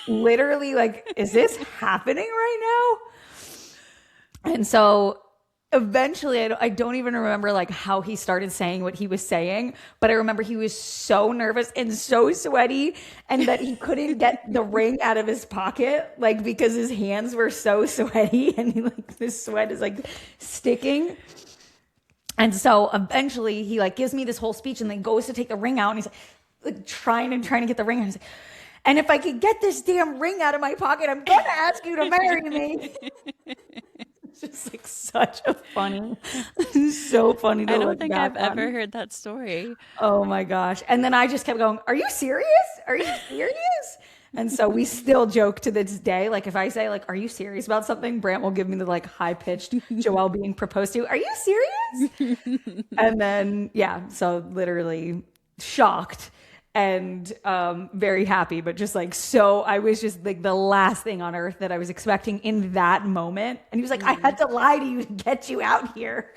literally like, is this happening right now? And so eventually I don't even remember like how he started saying what he was saying, but I remember he was so nervous and so sweaty and that he couldn't get the ring out of his pocket, like because his hands were so sweaty and he, like the sweat is like sticking. And so eventually he like gives me this whole speech and then goes to take the ring out and he's like trying to get the ring out. He's like, and if I could get this damn ring out of my pocket, I'm going to ask you to marry me. It's just like such a funny, so funny to I don't look think back I've on. ever heard that story. Oh my gosh. And then I just kept going, are you serious? Are you serious? And so we still joke to this day. Like if I say like, are you serious about something? Brant will give me the like high pitched Joelle being proposed to. Are you serious? And then, yeah. So literally shocked and very happy, but just like, so I was just like the last thing on earth that I was expecting in that moment. And he was like, I had to lie to you to get you out here.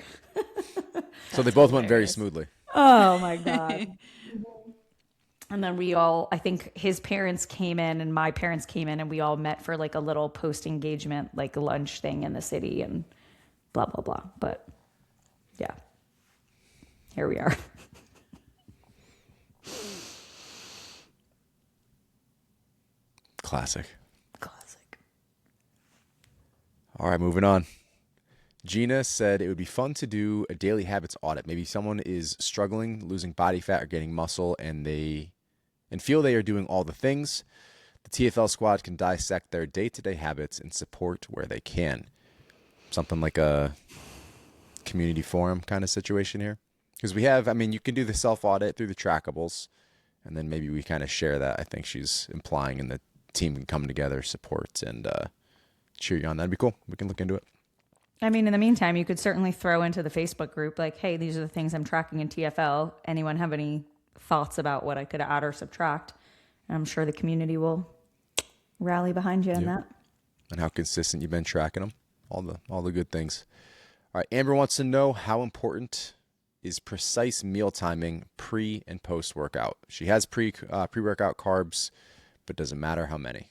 So they both went very smoothly. Oh my God. And then I think his parents came in and my parents came in and we all met for like a little post-engagement, like lunch thing in the city and blah, blah, blah. But yeah, here we are. Classic. All right, moving on. Gina said it would be fun to do a daily habits audit. Maybe someone is struggling, losing body fat or getting muscle, and feel they are doing all the things. The TFL squad can dissect their day-to-day habits and support where they can. Something like a community forum kind of situation here. Because you can do the self-audit through the trackables. And then maybe we kind of share that. I think she's implying, and the team can come together, support, and cheer you on. That'd be cool. We can look into it. I mean, in the meantime, you could certainly throw into the Facebook group, like, hey, these are the things I'm tracking in TFL. Anyone have any thoughts about what I could add or subtract? And I'm sure the community will rally behind you in that. And how consistent you've been tracking them. All the good things. All right. Amber wants to know, how important is precise meal timing pre and post workout? She has pre-workout carbs, but doesn't matter how many.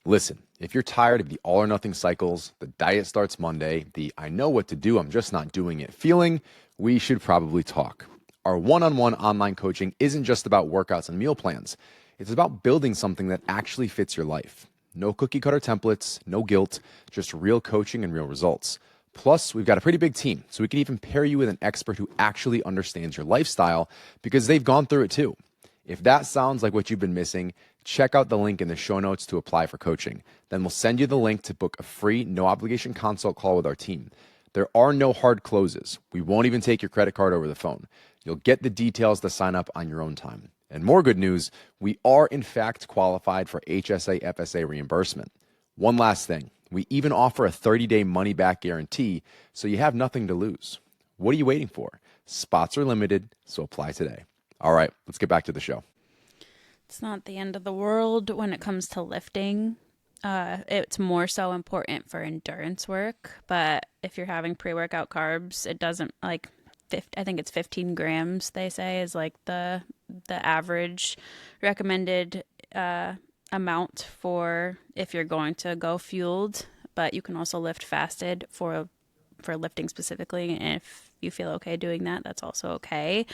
Listen, if you're tired of the all or nothing cycles, the diet starts Monday, the I know what to do, I'm just not doing it feeling, we should probably talk. Our one-on-one online coaching isn't just about workouts and meal plans. It's about building something that actually fits your life. No cookie cutter templates, no guilt, just real coaching and real results. Plus, we've got a pretty big team, so we can even pair you with an expert who actually understands your lifestyle because they've gone through it too. If that sounds like what you've been missing, check out the link in the show notes to apply for coaching. Then we'll send you the link to book a free, no obligation consult call with our team. There are no hard closes. We won't even take your credit card over the phone. You'll get the details to sign up on your own time. And more good news, we are in fact qualified for HSA FSA reimbursement. One last thing, we even offer a 30-day money-back guarantee, so you have nothing to lose. What are you waiting for? Spots are limited, so apply today. All right, let's get back to the show. It's not the end of the world when it comes to lifting. It's more so important for endurance work, but if you're having pre-workout carbs, it doesn't like I think it's 15 grams, they say, is like the average recommended amount for if you're going to go fueled, but you can also lift fasted for lifting specifically. And if you feel okay doing that, that's also okay.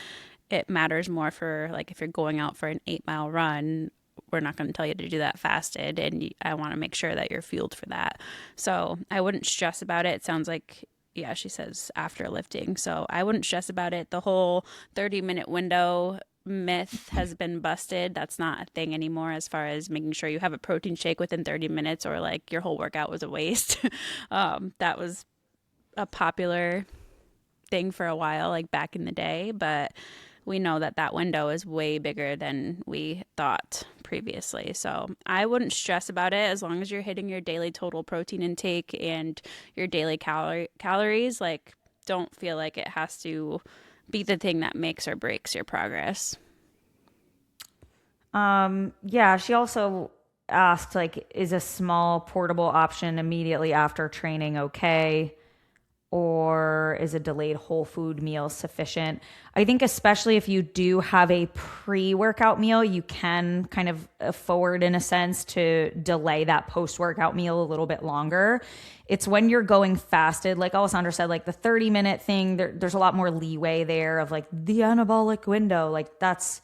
It matters more for like if you're going out for an 8-mile run, we're not going to tell you to do that fasted, and I want to make sure that you're fueled for that. So I wouldn't stress about it. It sounds like, yeah, she says after lifting. So I wouldn't stress about it. The whole 30-minute window myth has been busted. That's not a thing anymore as far as making sure you have a protein shake within 30 minutes or like your whole workout was a waste. That was a popular thing for a while, like back in the day, but we know that window is way bigger than we thought previously. So I wouldn't stress about it as long as you're hitting your daily total protein intake and your daily calories. Like, don't feel like it has to be the thing that makes or breaks your progress. Yeah, she also asked, like, is a small portable option immediately after training okay? Or is a delayed whole food meal sufficient? I think especially if you do have a pre-workout meal, you can kind of forward in a sense to delay that post-workout meal a little bit longer. It's when you're going fasted, like Alessandra said, like the 30-minute thing, there's a lot more leeway there of like the anabolic window. Like that's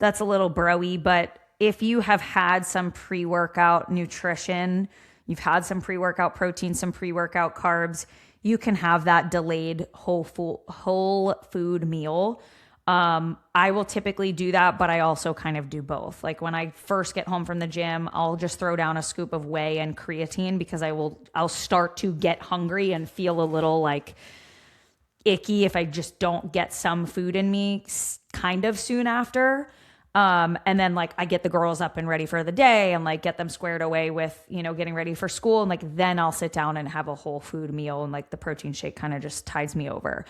a little broy, but if you have had some pre-workout nutrition, you've had some pre-workout protein, some pre-workout carbs, you can have that delayed whole food meal. I will typically do that, but I also kind of do both. Like when I first get home from the gym, I'll just throw down a scoop of whey and creatine because I'll start to get hungry and feel a little like icky if I just don't get some food in me kind of soon after. And then like I get the girls up and ready for the day and like get them squared away with, getting ready for school. And like, then I'll sit down and have a whole food meal. And like the protein shake kind of just tides me over.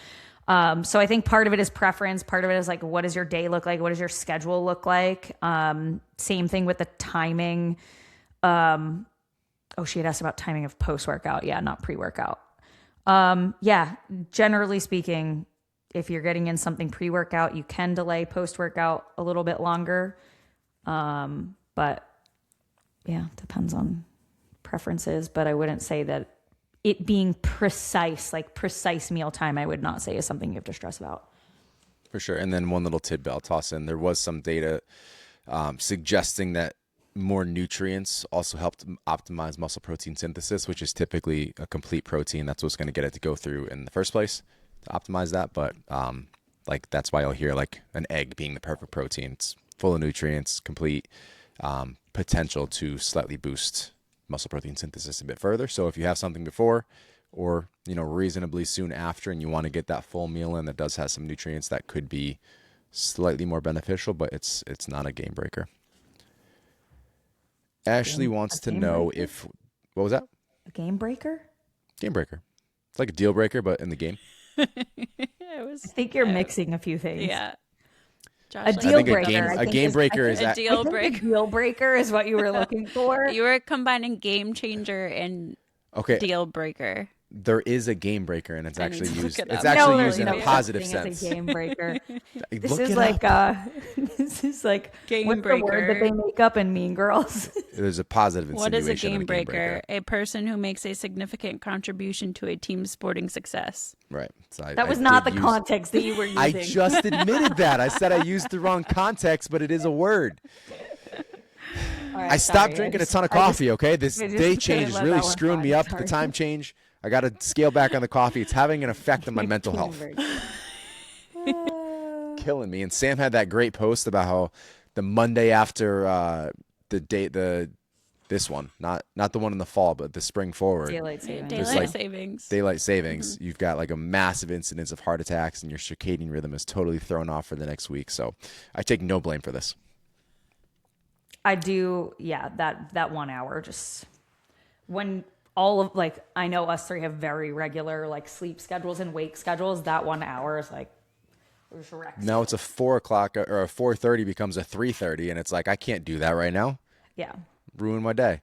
So I think part of it is preference. Part of it is like, what does your day look like? What does your schedule look like? Same thing with the timing. She had asked about timing of post-workout. Yeah, not pre-workout. Yeah, generally speaking, if you're getting in something pre-workout, you can delay post-workout a little bit longer. But yeah, depends on preferences. But I wouldn't say that it being precise mealtime, I would not say is something you have to stress about. For sure. And then one little tidbit I'll toss in. There was some data suggesting that more nutrients also helped optimize muscle protein synthesis, which is typically a complete protein. That's what's going to get it to go through in the first place, to optimize that. But like that's why you'll hear like an egg being the perfect protein. It's full of nutrients, complete, potential to slightly boost muscle protein synthesis a bit further. So if you have something before or reasonably soon after and you want to get that full meal in that does have some nutrients, that could be slightly more beneficial, but it's not a game breaker. Ashley wants to know if, what was that? A game breaker? Game breaker. It's like a deal breaker, but in the game. I think you're mixing a few things. Yeah. Josh, A deal breaker. A game breaker is a deal breaker. Deal breaker is what you were looking for. You were combining game changer and deal breaker. There is a game breaker, and it's actually used. It's actually used in a positive sense. A game breaker. This is like game what's breaker. the word that they make up in Mean Girls? There's a positive insinuation. What is a game breaker? breaker? A person who makes a significant contribution to a team's sporting success. Right. So that was not the context that you were using. I just admitted that. I said I used the wrong context, but it is a word. Right, I stopped drinking a ton of coffee, okay? This day change is really screwing me up. The time change. I got to scale back on the coffee. It's having an effect on my mental health. Killing me. And Sam had that great post about how the Monday after this one, not the one in the fall, but the spring forward. Daylight savings. Daylight savings. Mm-hmm. You've got like a massive incidence of heart attacks, and your circadian rhythm is totally thrown off for the next week. So I take no blame for this. I do, yeah, that 1 hour, just when all of, like, I know us three have very regular, like, sleep schedules and wake schedules. That 1 hour is like, now it's a 4 o'clock or a 4:30 becomes a 3:30, and it's like, I can't do that right now. Yeah. Ruin my day.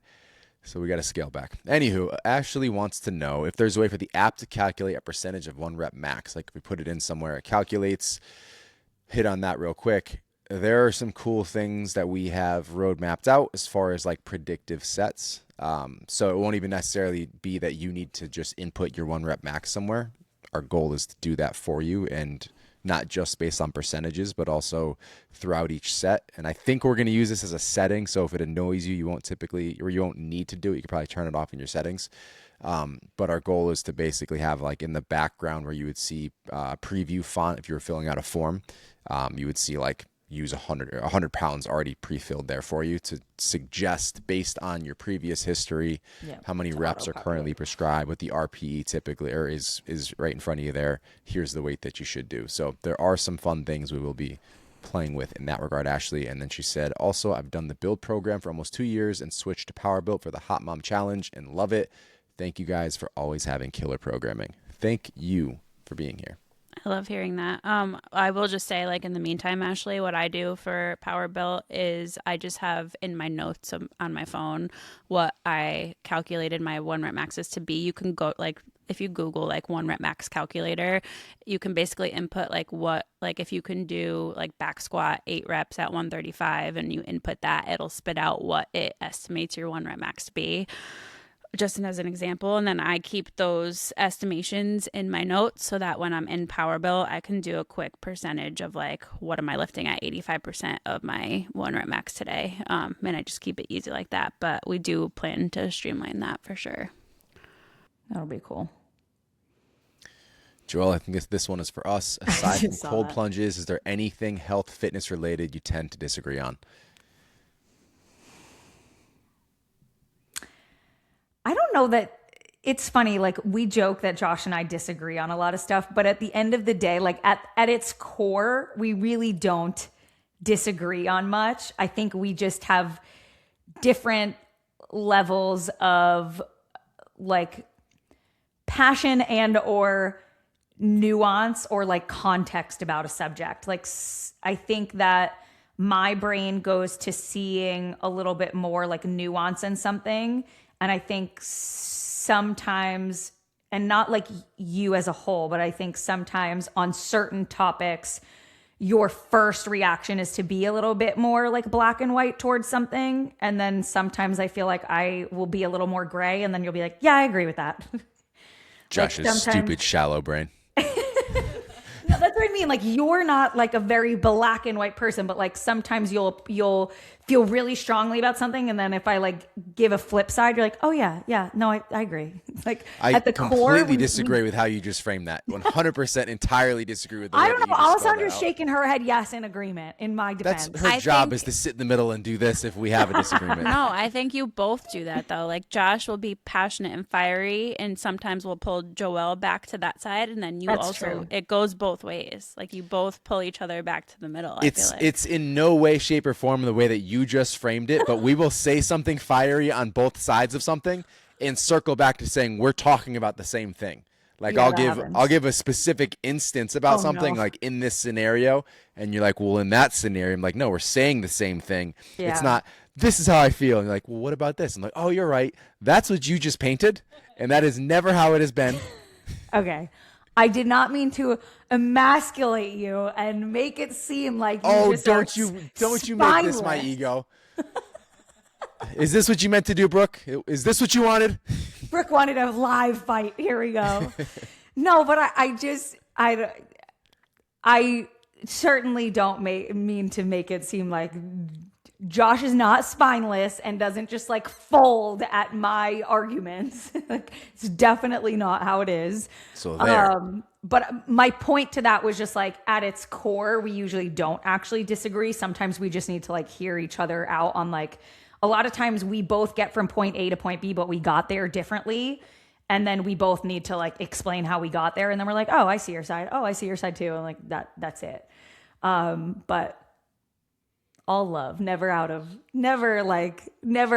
So we got to scale back. Anywho, Ashley wants to know if there's a way for the app to calculate a percentage of 1 rep max. Like if we put it in somewhere, it calculates. Hit on that real quick. There are some cool things that we have road mapped out as far as like predictive sets. So it won't even necessarily be that you need to just input your 1 rep max somewhere. Our goal is to do that for you, and not just based on percentages, but also throughout each set. And I think we're going to use this as a setting. So if it annoys you, you won't need to do it. You can probably turn it off in your settings. But our goal is to basically have like in the background where you would see preview font. If you were filling out a form, you would see like use 100 pounds already pre-filled there for you to suggest based on your previous history, how many reps are currently prescribed, what the RPE typically or is right in front of you there. Here's the weight that you should do. So there are some fun things we will be playing with in that regard, Ashley. And then she said, also, I've done the build program for almost 2 years and switched to Power Build for the Hot Mom Challenge and love it. Thank you guys for always having killer programming. Thank you for being here. I love hearing that. I will just say, like, in the meantime, Ashley, what I do for Power Built is I just have in my notes on my phone what I calculated my 1 rep maxes to be. You can go, like, if you Google, like, 1 rep max calculator, you can basically input, like, what, like, if you can do, like, back squat 8 reps at 135 and you input that, it'll spit out what it estimates your 1 rep max to be. Just as an example, and then I keep those estimations in my notes so that when I'm in Power Build, I can do a quick percentage of like, what am I lifting at 85% of my 1 rep max today? And I just keep it easy like that. But we do plan to streamline that for sure. That'll be cool. Joelle, I think this one is for us. Aside from cold plunges, is there anything health fitness related you tend to disagree on? I don't know that it's funny. Like we joke that Josh and I disagree on a lot of stuff, but at the end of the day, like at its core, we really don't disagree on much. I think we just have different levels of like passion and or nuance or like context about a subject. Like I think that my brain goes to seeing a little bit more like nuance in something. And I think sometimes, and not like you as a whole, but I think sometimes on certain topics, your first reaction is to be a little bit more like black and white towards something. And then sometimes I feel like I will be a little more gray. And then you'll be like, yeah, I agree with that. Josh's like stupid, shallow brain. No, that's what I mean. Like you're not like a very black and white person, but like sometimes you'll feel really strongly about something, and then if I like give a flip side, you're like, oh yeah, no, I agree. Like at the core, I completely disagree with how you just framed that. 100% entirely disagree with. I don't know. Alessandra's shaking her head yes in agreement. In my defense, that's her job is to sit in the middle and do this if we have a disagreement. No, I think you both do that though. Like Josh will be passionate and fiery, and sometimes we'll pull Joelle back to that side, and then you that's also true. It goes both ways. Like you both pull each other back to the middle. I feel like It's in no way, shape, or form the way that you just framed it, but we will say something fiery on both sides of something and circle back to saying we're talking about the same thing. Like Yeah, I'll that give happens. I'll give a specific instance about Oh, something no. like in this scenario, and you're like, well, in that scenario, I'm like, no, we're saying the same thing. It's Yeah. not. This is how I feel. And you're like, well, what about this? I'm like, oh, you're right. That's what you just painted, and that is never how it has been. Okay. I did not mean to emasculate you and make it seem like you Oh, just are don't you make this my spineless. ego. Is this what you meant to do, Brooke? Is this what you wanted? Brooke wanted a live fight. Here we go. No, but I certainly don't mean to make it seem like Josh is not spineless and doesn't just like fold at my arguments. Like, it's definitely not how it is. So there. But my point to that was just like at its core, we usually don't actually disagree. Sometimes we just need to like hear each other out on like a lot of times we both get from point A to point B, but we got there differently. And then we both need to like explain how we got there. And then we're like, oh, I see your side. Oh, I see your side too. And like that's it. But all love, never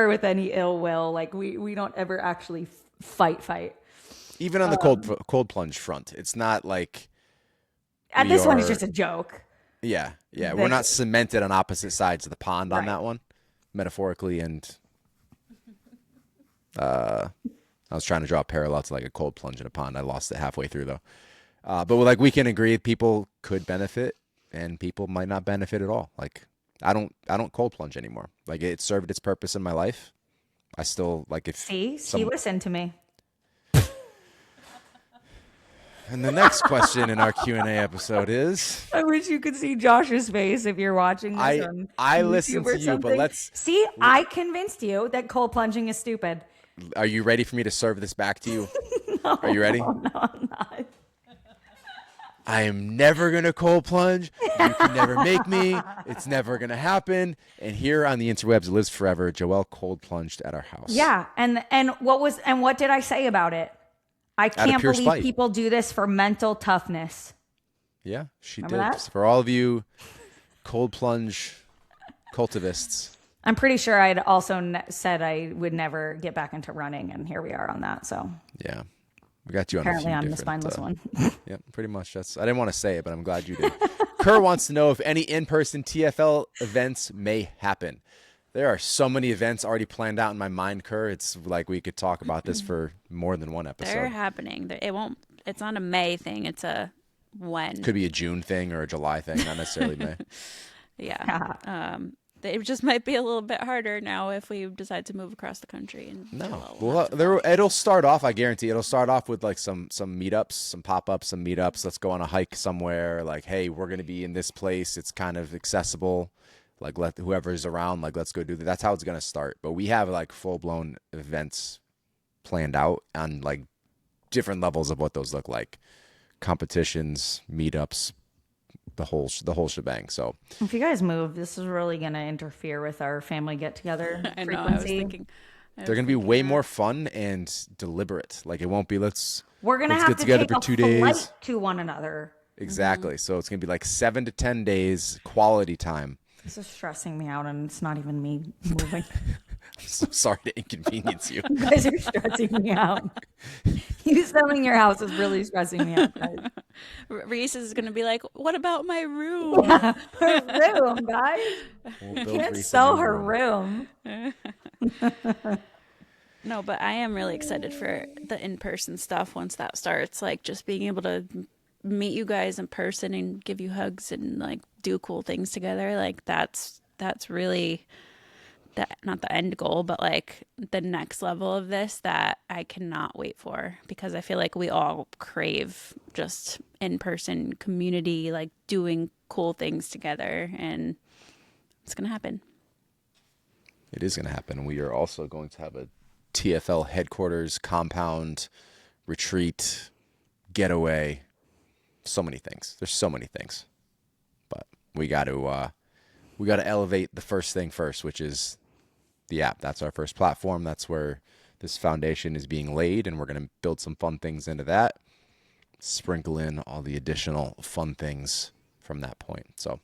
with any ill will. Like we don't ever actually fight. Even on the cold plunge front, it's not like And we this one is are- just a joke. yeah. We're not cemented on opposite sides of the pond on Right. that one, metaphorically, and I was trying to draw a parallel to like a cold plunge in a pond. I lost it halfway through though. But like we can agree, people could benefit, and people might not benefit at all. Like I don't cold plunge anymore. Like it served its purpose in my life. I still like if See, some- listen to me. And the next question in our Q&A episode is, I wish you could see Josh's face if you're watching this on I YouTube listen or to you, but something. let's. See, I convinced you that cold plunging is stupid. Are you ready for me to serve this back to you? Are you ready? No, I'm not. I am never going to cold plunge. You can never make me. It's never going to happen. And here on the interwebs, it lives forever. Joelle cold plunged at our house. Yeah, and what did I say about it? I can't pure believe spite. people do this for mental toughness. Yeah, she Remember did. that? For all of you cold plunge cultivists. I'm pretty sure I'd also said I would never get back into running, and here we are on that. So Yeah. We got you on apparently a few I'm the different, spineless one. Yeah, pretty much. I didn't want to say it, but I'm glad you did. Kerr wants to know if any in-person TFL events may happen. There are so many events already planned out in my mind, Kerr. It's like we could talk about this for more than one episode. they're happening. It won't. It's not a May thing. It's a when. Could be a June thing or a July thing, not necessarily May. Yeah. It just might be a little bit harder now if we decide to move across the country. And No, well, it'll start off. I guarantee it'll start off with like some meetups, some pop-ups, some meetups. Let's go on a hike somewhere. Like, hey, we're gonna be in this place. It's kind of accessible. Like, let whoever's around. Like, let's go do that. That's how it's gonna start. But we have like full-blown events planned out on like different levels of what those look like. Competitions, meetups, the whole shebang. So If you guys move, this is really going to interfere with our family get-together I know. frequency. I was thinking. they're gonna be way more fun and deliberate. Like, it won't be We're going to let's have get to together take for a 2 flight days. to one another. Exactly. So it's gonna be like 7 to 10 days quality time. This is stressing me out, and it's not even me moving. I'm so sorry to inconvenience you. You guys are stressing me out. You selling your house is really stressing me out, guys. Reese is going to be like, "What about my room?" Her room, guys. We'll build Can't Reese a sell new her room. room. No, but I am really excited for the in-person stuff once that starts. Like just being able to meet you guys in person and give you hugs and like do cool things together. Like that's really not the end goal, but like the next level of this that I cannot wait for, because I feel like we all crave just in-person community, like doing cool things together, and it's gonna happen. It is gonna happen. We are also going to have a TFL headquarters compound retreat getaway. So many things. There's so many things, but we got to elevate the first thing first, which is the app. That's our first platform. That's where this foundation is being laid, and we're going to build some fun things into that. sprinkle in all the additional fun things from that point. So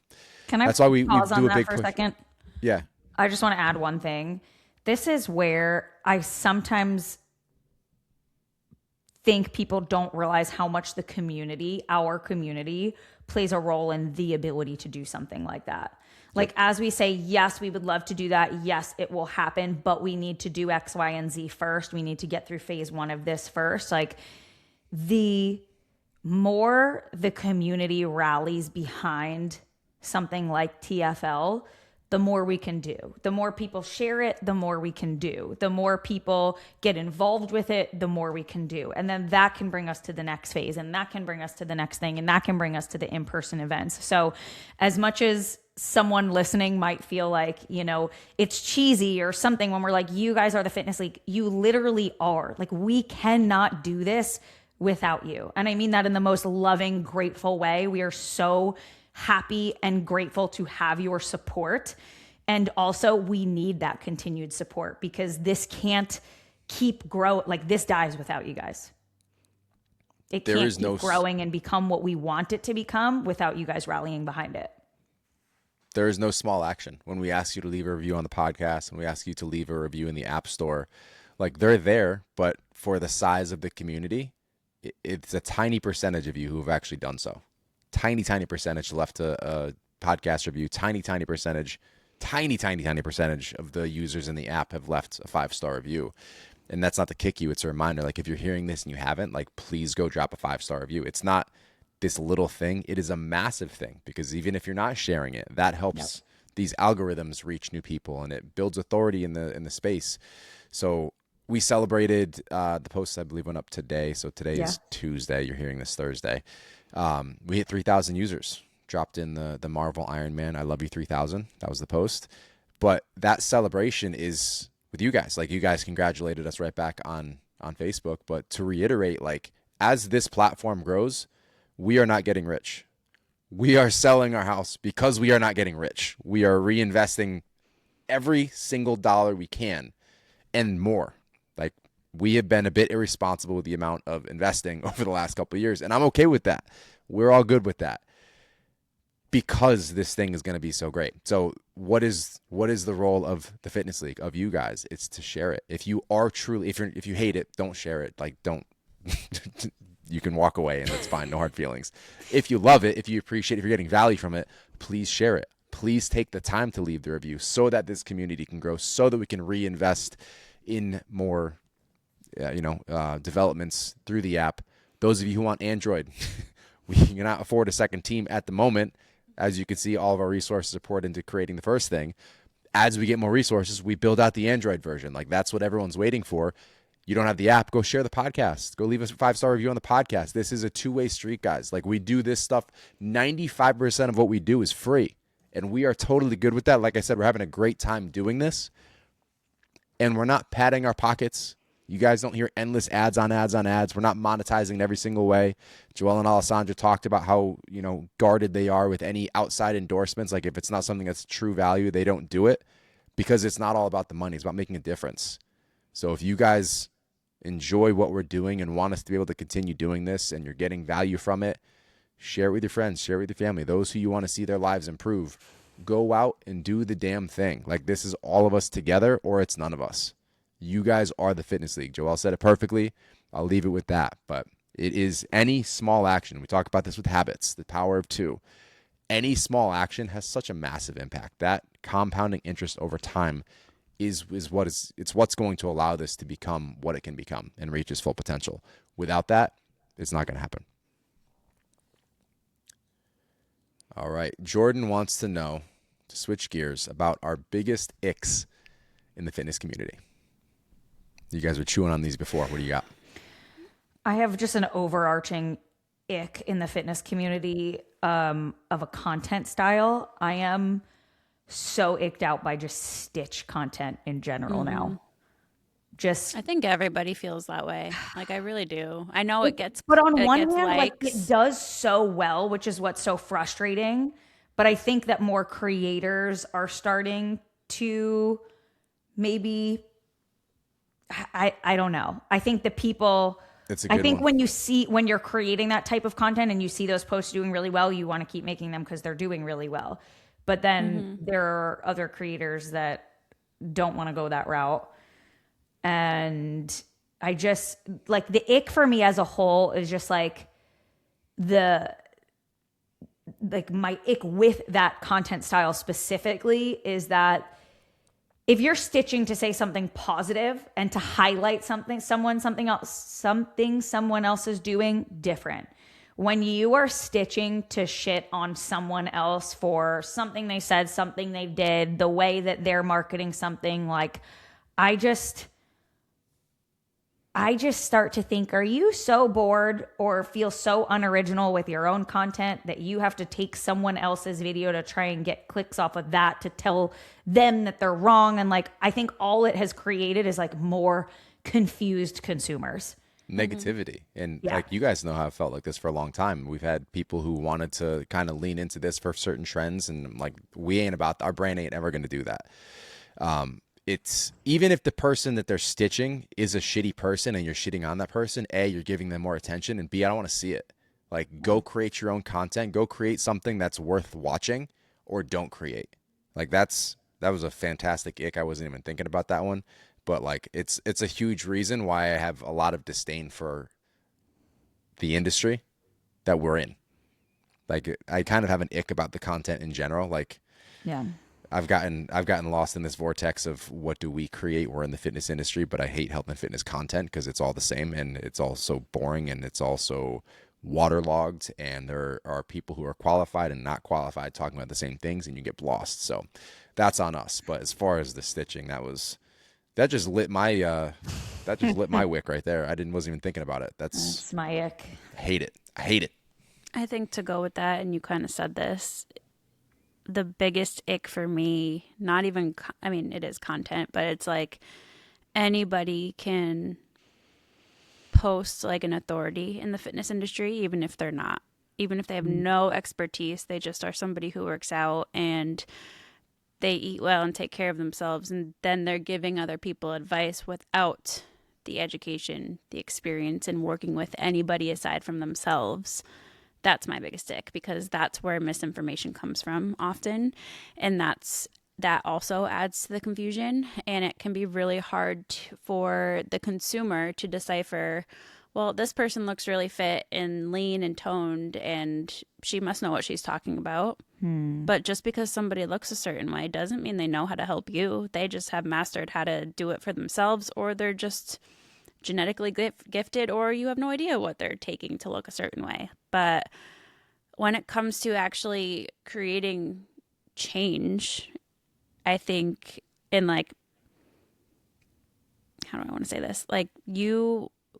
Can I that's why we pause on do a that big for a push. second? Yeah. I just want to add one thing. This is where I sometimes think people don't realize how much the community, our community, plays a role in the ability to do something like that. Like, as we say, yes, we would love to do that. Yes, it will happen, but we need to do X, Y, and Z first. We need to get through phase one of this first. Like, the more the community rallies behind something like TFL, the more we can do. The more people share it, the more we can do. The more people get involved with it, the more we can do. And then that can bring us to the next phase, and that can bring us to the next thing, and that can bring us to the in-person events. So as much as someone listening might feel like, you know, it's cheesy or something when we're like, you guys are the fitness league, you literally are. Like, we cannot do this without you. And I mean that in the most loving, grateful way. We are so happy and grateful to have your support. And also, we need that continued support because this can't keep growing. Like, this dies without you guys. It can't keep growing and become what we want it to become without you guys rallying behind it. There is no small action. When we ask you to leave a review on the podcast and we ask you to leave a review in the App Store, like, they're there, but for the size of the community, it's a tiny percentage of you who have actually done so. Tiny percentage left a podcast review. Tiny percentage of the users in the app have left a 5-star review. And that's not to kick you. It's a reminder. Like, if you're hearing this and you haven't, like, please go drop a 5-star review. It's not this little thing. It is a massive thing, because even if you're not sharing it, that helps these algorithms reach new people, and it builds authority in the space. So we celebrated, the post, I believe, went up today. So today is Tuesday. You're hearing this Thursday. We hit 3,000 users, dropped in the Marvel Iron Man I Love You 3,000. That was the post. But that celebration is with you guys. Like, you guys congratulated us right back on Facebook. But to reiterate, like, as this platform grows, we are not getting rich. We are selling our house because we are not getting rich. We are reinvesting every single dollar we can and more. Like, we have been a bit irresponsible with the amount of investing over the last couple of years, and I'm okay with that. We're all good with that because this thing is going to be so great. So what is the role of the Fitness League, of you guys? It's to share it. If you are truly, if you hate it, don't share it. Like, don't. You can walk away and that's fine. No hard feelings. If you love it, if you appreciate it, if you're getting value from it, please share it. Please take the time to leave the review so that this community can grow, so that we can reinvest in more, developments through the app. Those of you who want Android, we cannot afford a second team at the moment. As you can see, all of our resources are poured into creating the first thing. As we get more resources, we build out the Android version. Like, that's what everyone's waiting for. You don't have the app, go share the podcast. Go leave us a 5-star review on the podcast. This is a two-way street, guys. Like, we do this stuff. 95% of what we do is free, and we are totally good with that. Like I said, we're having a great time doing this, and we're not padding our pockets. You guys don't hear endless ads on ads on ads. We're not monetizing in every single way. Joelle and Alessandra talked about how, guarded they are with any outside endorsements. Like, if it's not something that's true value, they don't do it, because it's not all about the money. It's about making a difference. So if you guys enjoy what we're doing and want us to be able to continue doing this, and you're getting value from it, share it with your friends, share it with your family, those who you want to see their lives improve. Go out and do the damn thing. Like, this is all of us together, or it's none of us. You guys are the Fitness League. Joelle said it perfectly. I'll leave it with that. But it is any small action. We talk about this with habits, the power of 2. Any small action has such a massive impact. That compounding interest over time is what's going to allow this to become what it can become and reach its full potential. Without that, it's not going to happen. All right. Jordan wants to know, to switch gears, about our biggest icks in the fitness community. You guys were chewing on these before. What do you got? I have just an overarching ick in the fitness community of a content style. I am so icked out by just stitch content in general now. I think everybody feels that way. Like, I really do. I know it gets, but on it one gets hand, like, likes. it does so well, which is what's so frustrating. But I think that more creators are starting to maybe, I don't know. I think the people It's a I good think one. when you're creating that type of content and you see those posts doing really well, you want to keep making them because they're doing really well. But then there are other creators that don't want to go that route. And I just like the ick for me as a whole is just like the like my ick with that content style specifically is that if you're stitching to say something positive and to highlight something someone else is doing, different. When you are stitching to shit on someone else for something they said, something they did, the way that they're marketing something, like I just start to think, are you so bored or feel so unoriginal with your own content that you have to take someone else's video to try and get clicks off of that to tell them that they're wrong? And like, I think all it has created is like more confused consumers. Negativity. And Yeah. like you guys know how I felt like this for a long time. We've had people who wanted to kind of lean into this for certain trends, and like we ain't about our brand ain't ever going to do that. It's even if the person that they're stitching is a shitty person and you're shitting on that person, A, you're giving them more attention, and B, I don't want to see it. Like, go create your own content, go create something that's worth watching, or don't create. Like that was a fantastic ick. I wasn't even thinking about that one, but like it's a huge reason why I have a lot of disdain for the industry that we're in. Like I kind of have an ick about the content in general. Like Yeah. I've gotten lost in this vortex of what do we create? We're in the fitness industry, but I hate health and fitness content because it's all the same and it's all so boring and it's also waterlogged, and there are people who are qualified and not qualified talking about the same things, and you get lost. So that's on us. But as far as the stitching, that just lit my wick right there. Wasn't even thinking about it. That's my ick. I hate it. I hate it. I think to go with that, and you kind of said this, the biggest ick for me, not even, I mean, it is content, but it's like anybody can post like an authority in the fitness industry, even if they're not, even if they have no expertise, they just are somebody who works out and they eat well and take care of themselves. And then they're giving other people advice without the education, the experience, and working with anybody aside from themselves. That's my biggest stick, because that's where misinformation comes from often. And that also adds to the confusion. And it can be really hard for the consumer to decipher, well, this person looks really fit and lean and toned, and she must know what she's talking about. But just because somebody looks a certain way doesn't mean they know how to help you. They just have mastered how to do it for themselves, or they're just genetically gifted, or you have no idea what they're taking to look a certain way. But when it comes to actually creating change, I think in like, how do I want to say this? Like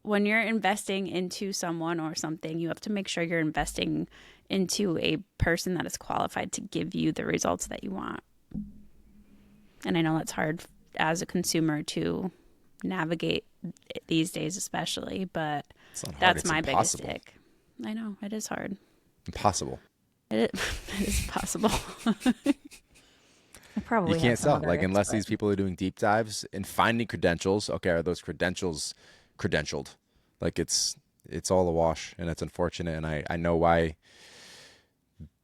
when you're investing into someone or something, you have to make sure you're investing into a person that is qualified to give you the results that you want. And I know that's hard as a consumer to navigate these days, especially, but It's not hard. that's It's my impossible. biggest tick. I know it is hard. Impossible. It is possible. I probably You have can't some tell. other Like, icks, unless but- these people are doing deep dives and finding credentials. Okay, are those credentials credentialed? Like, it's all a wash, and it's unfortunate. And I know why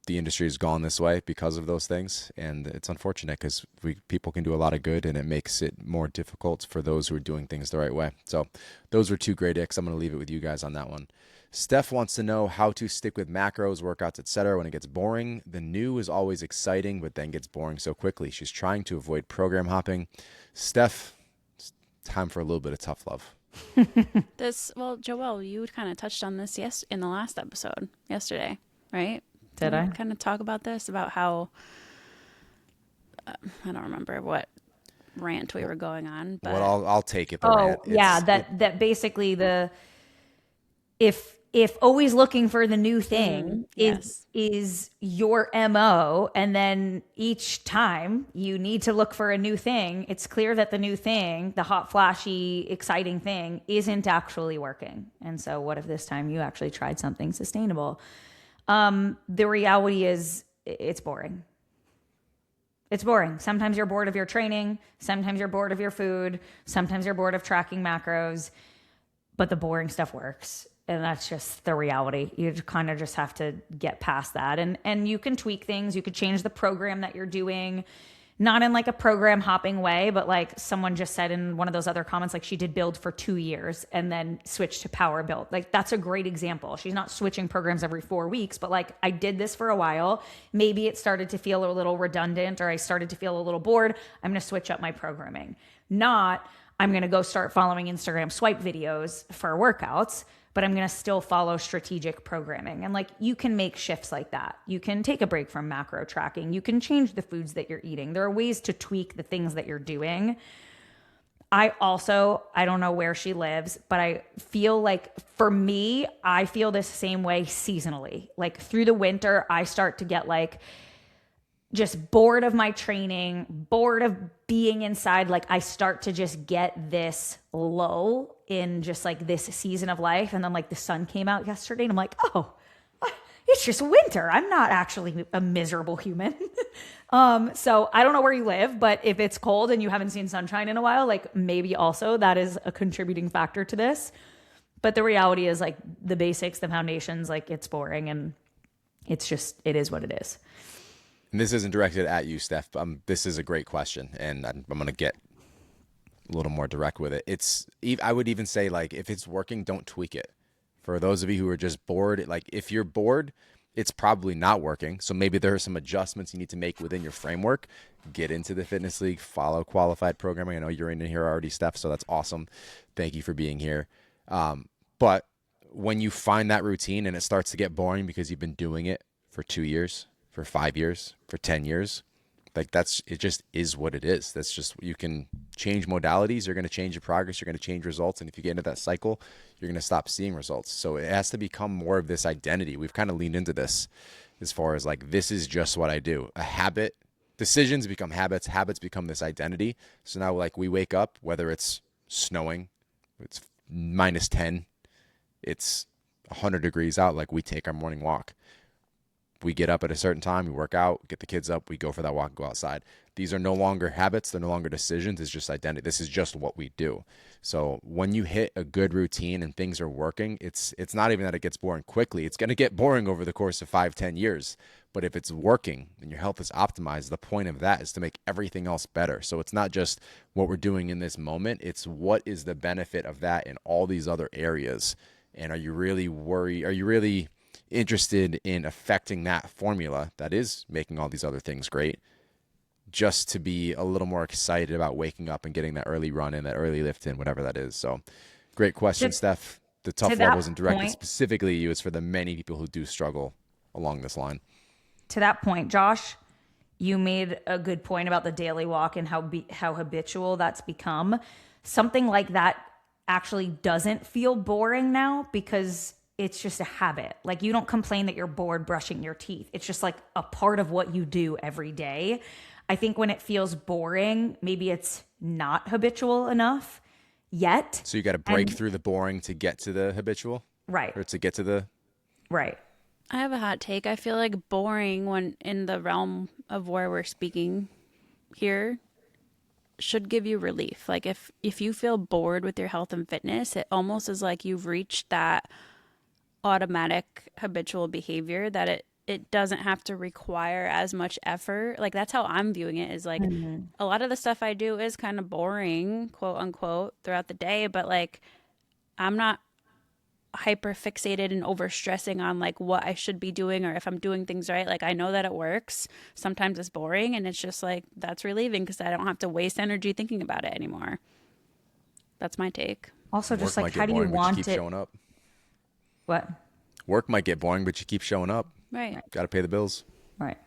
the industry has gone this way, because of those things, and it's unfortunate because people can do a lot of good, and it makes it more difficult for those who are doing things the right way. So those were two great icks. I'm going to leave it with you guys on that one. Steph wants to know how to stick with macros, workouts, etc. when it gets boring. The new is always exciting, but then gets boring so quickly. She's trying to avoid program hopping. Steph, it's time for a little bit of tough love. Well, Joelle, you kind of touched on this in the last episode yesterday, right? Did I? Kind of talk about this, about how I don't remember what rant we were going on, but Well, I'll take it. The Oh, rant. yeah, that basically if always looking for the new thing yes. is your MO, and then each time you need to look for a new thing, it's clear that the new thing, the hot, flashy, exciting thing, isn't actually working. And so what if this time you actually tried something sustainable? The reality is it's boring. It's boring. Sometimes you're bored of your training. Sometimes you're bored of your food. Sometimes you're bored of tracking macros. but the boring stuff works. And that's just the reality. You kind of just have to get past that. And you can tweak things. You could change the program that you're doing, not in like a program hopping way, but like someone just said in one of those other comments, like she did build for 2 years and then switched to power build. Like that's a great example. She's not switching programs every 4 weeks, but like I did this for a while. Maybe it started to feel a little redundant or I started to feel a little bored. I'm going to switch up my programming. Not, I'm going to go start following Instagram swipe videos for workouts, but I'm going to still follow strategic programming. And like you can make shifts like that. You can take a break from macro tracking. You can change the foods that you're eating. There are ways to tweak the things that you're doing. I don't know where she lives, but I feel like for me, I feel this same way seasonally. Like through the winter, I start to get like just bored of my training, bored of being inside. Like I start to just get this low in just like this season of life. And then like the sun came out yesterday and I'm like, oh, it's just winter. I'm not actually a miserable human. So I don't know where you live, but if it's cold and you haven't seen sunshine in a while, like maybe also that is a contributing factor to this. But the reality is like the basics, the foundations, like it's boring and it is what it is. And this isn't directed at you, Steph. This is a great question, and I'm going to get a little more direct with it. I would even say, like, if it's working, don't tweak it. For those of you who are just bored, like, if you're bored, it's probably not working. So maybe there are some adjustments you need to make within your framework. Get into the fitness league, follow qualified programming. I know you're in here already, Steph, so that's awesome. Thank you for being here. But when you find that routine and it starts to get boring because you've been doing it for 2 years, for 5 years, for 10 years, like it just is what it is. That's just, you can change modalities. You're going to change your progress. You're going to change results. And if you get into that cycle, you're going to stop seeing results. So it has to become more of this identity. We've kind of leaned into this as far as like, this is just what I do. A habit, decisions become habits. Habits become this identity. So now like we wake up, whether it's snowing, it's -10, it's 100 degrees out, like we take our morning walk. We get up at a certain time, we work out, get the kids up, we go for that walk and go outside. These are no longer habits. They're no longer decisions. It's just identity. This is just what we do. So when you hit a good routine and things are working, it's not even that it gets boring quickly. It's going to get boring over the course of 5-10 years. But if it's working and your health is optimized, the point of that is to make everything else better. So it's not just what we're doing in this moment. It's what is the benefit of that in all these other areas. And are you really worried? Are you really interested in affecting that formula that is making all these other things great, just to be a little more excited about waking up and getting that early run in, that early lift in, whatever that is? So great question, Steph. The tough love wasn't directed specifically to you. It's for the many people who do struggle along this line. To that point, Josh, you made a good point about the daily walk and how habitual that's become. Something like that actually doesn't feel boring now because it's just a habit. Like you don't complain that you're bored brushing your teeth. It's just like a part of what you do every day. I think when it feels boring, maybe it's not habitual enough yet. So you got to break through the boring to get to the habitual? Right. Or to get to the... Right. I have a hot take. I feel like boring, when in the realm of where we're speaking here, should give you relief. Like if you feel bored with your health and fitness, it almost is like you've reached that automatic habitual behavior that it doesn't have to require as much effort. Like that's how I'm viewing it, is like a lot of the stuff I do is kind of boring, quote unquote, throughout the day, but like I'm not hyper fixated and over stressing on like what I should be doing or if I'm doing things right. Like I know that it works. Sometimes it's boring and it's just like, that's relieving because I don't have to waste energy thinking about it anymore. That's my take. Also, just like, how do you want it? Showing up. What? Work might get boring, but you keep showing up. Right. Got to pay the bills. Right.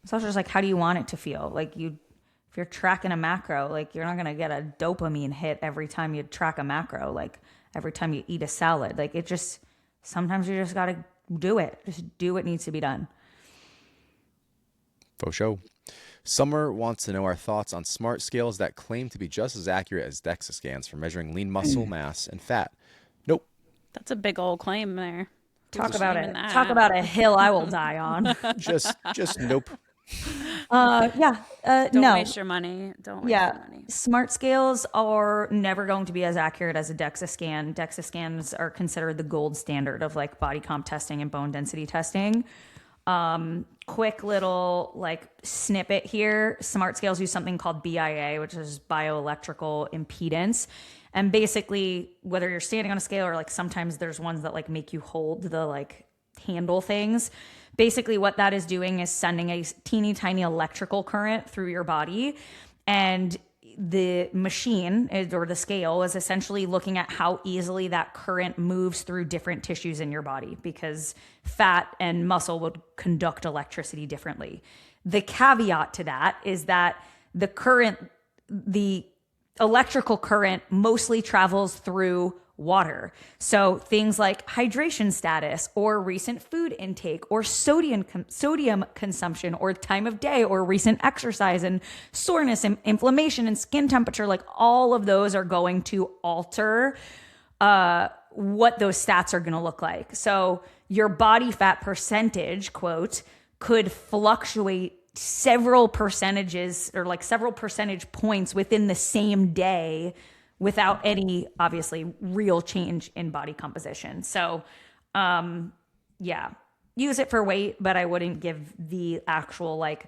It's also just like, how do you want it to feel? Like if you're tracking a macro, like you're not going to get a dopamine hit every time you track a macro. Like every time you eat a salad, like sometimes you just got to do it. Just do what needs to be done. For sure. Summer wants to know our thoughts on smart scales that claim to be just as accurate as DEXA scans for measuring lean muscle mass and fat. Nope. That's a big old claim there. Talk about it. Talk about a hill I will die on. Just nope. Yeah. Don't No. waste your money. Don't waste Yeah. your money. Smart scales are never going to be as accurate as a DEXA scan. DEXA scans are considered the gold standard of like body comp testing and bone density testing. Quick little like snippet here. Smart scales use something called BIA, which is bioelectrical impedance. And basically, whether you're standing on a scale or like sometimes there's ones that like make you hold the like handle things. Basically, what that is doing is sending a teeny tiny electrical current through your body. And the machine or the scale is essentially looking at how easily that current moves through different tissues in your body because fat and muscle would conduct electricity differently. The caveat to that is that the electrical current mostly travels through water. So things like hydration status or recent food intake or sodium consumption or time of day or recent exercise and soreness and inflammation and skin temperature, like all of those are going to alter what those stats are going to look like. So your body fat percentage, quote, could fluctuate several percentages or like several percentage points within the same day without any obviously real change in body composition. So, yeah, use it for weight, but I wouldn't give the actual like,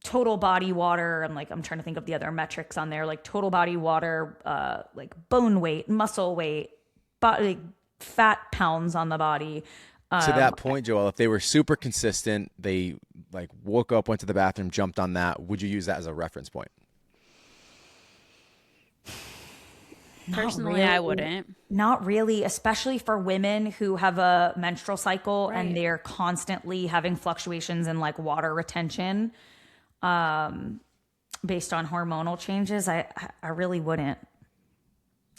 total body water. I'm trying to think of the other metrics on there, like total body water, like bone weight, muscle weight, body fat pounds on the body. To that point, Joelle, if they were super consistent, they like woke up, went to the bathroom, jumped on that, would you use that as a reference point? Personally, I wouldn't. Not really, especially for women who have a menstrual cycle Right. and they're constantly having fluctuations in like water retention based on hormonal changes. I really wouldn't.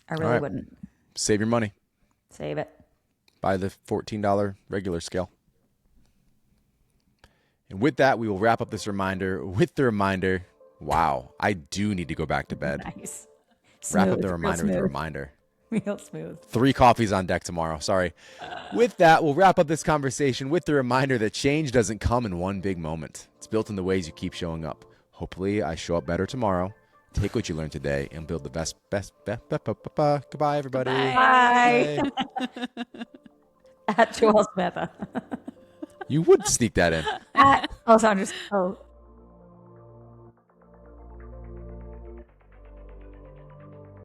I really right. wouldn't. Save your money. Save it. Buy the $14 regular scale. And with that, we will wrap up this reminder with the reminder, wow, I do need to go back to bed. Nice. Wrap up Smooth, the real reminder with a smooth. reminder. Real smooth. 3 coffees on deck tomorrow. Sorry. With that, we'll wrap up this conversation with the reminder that change doesn't come in one big moment. It's built in the ways you keep showing up. Hopefully, I show up better tomorrow. Take what you learned today and build the best. Goodbye, everybody. Bye. At Joelle Smith. You would sneak that in. At Alessandra. Oh.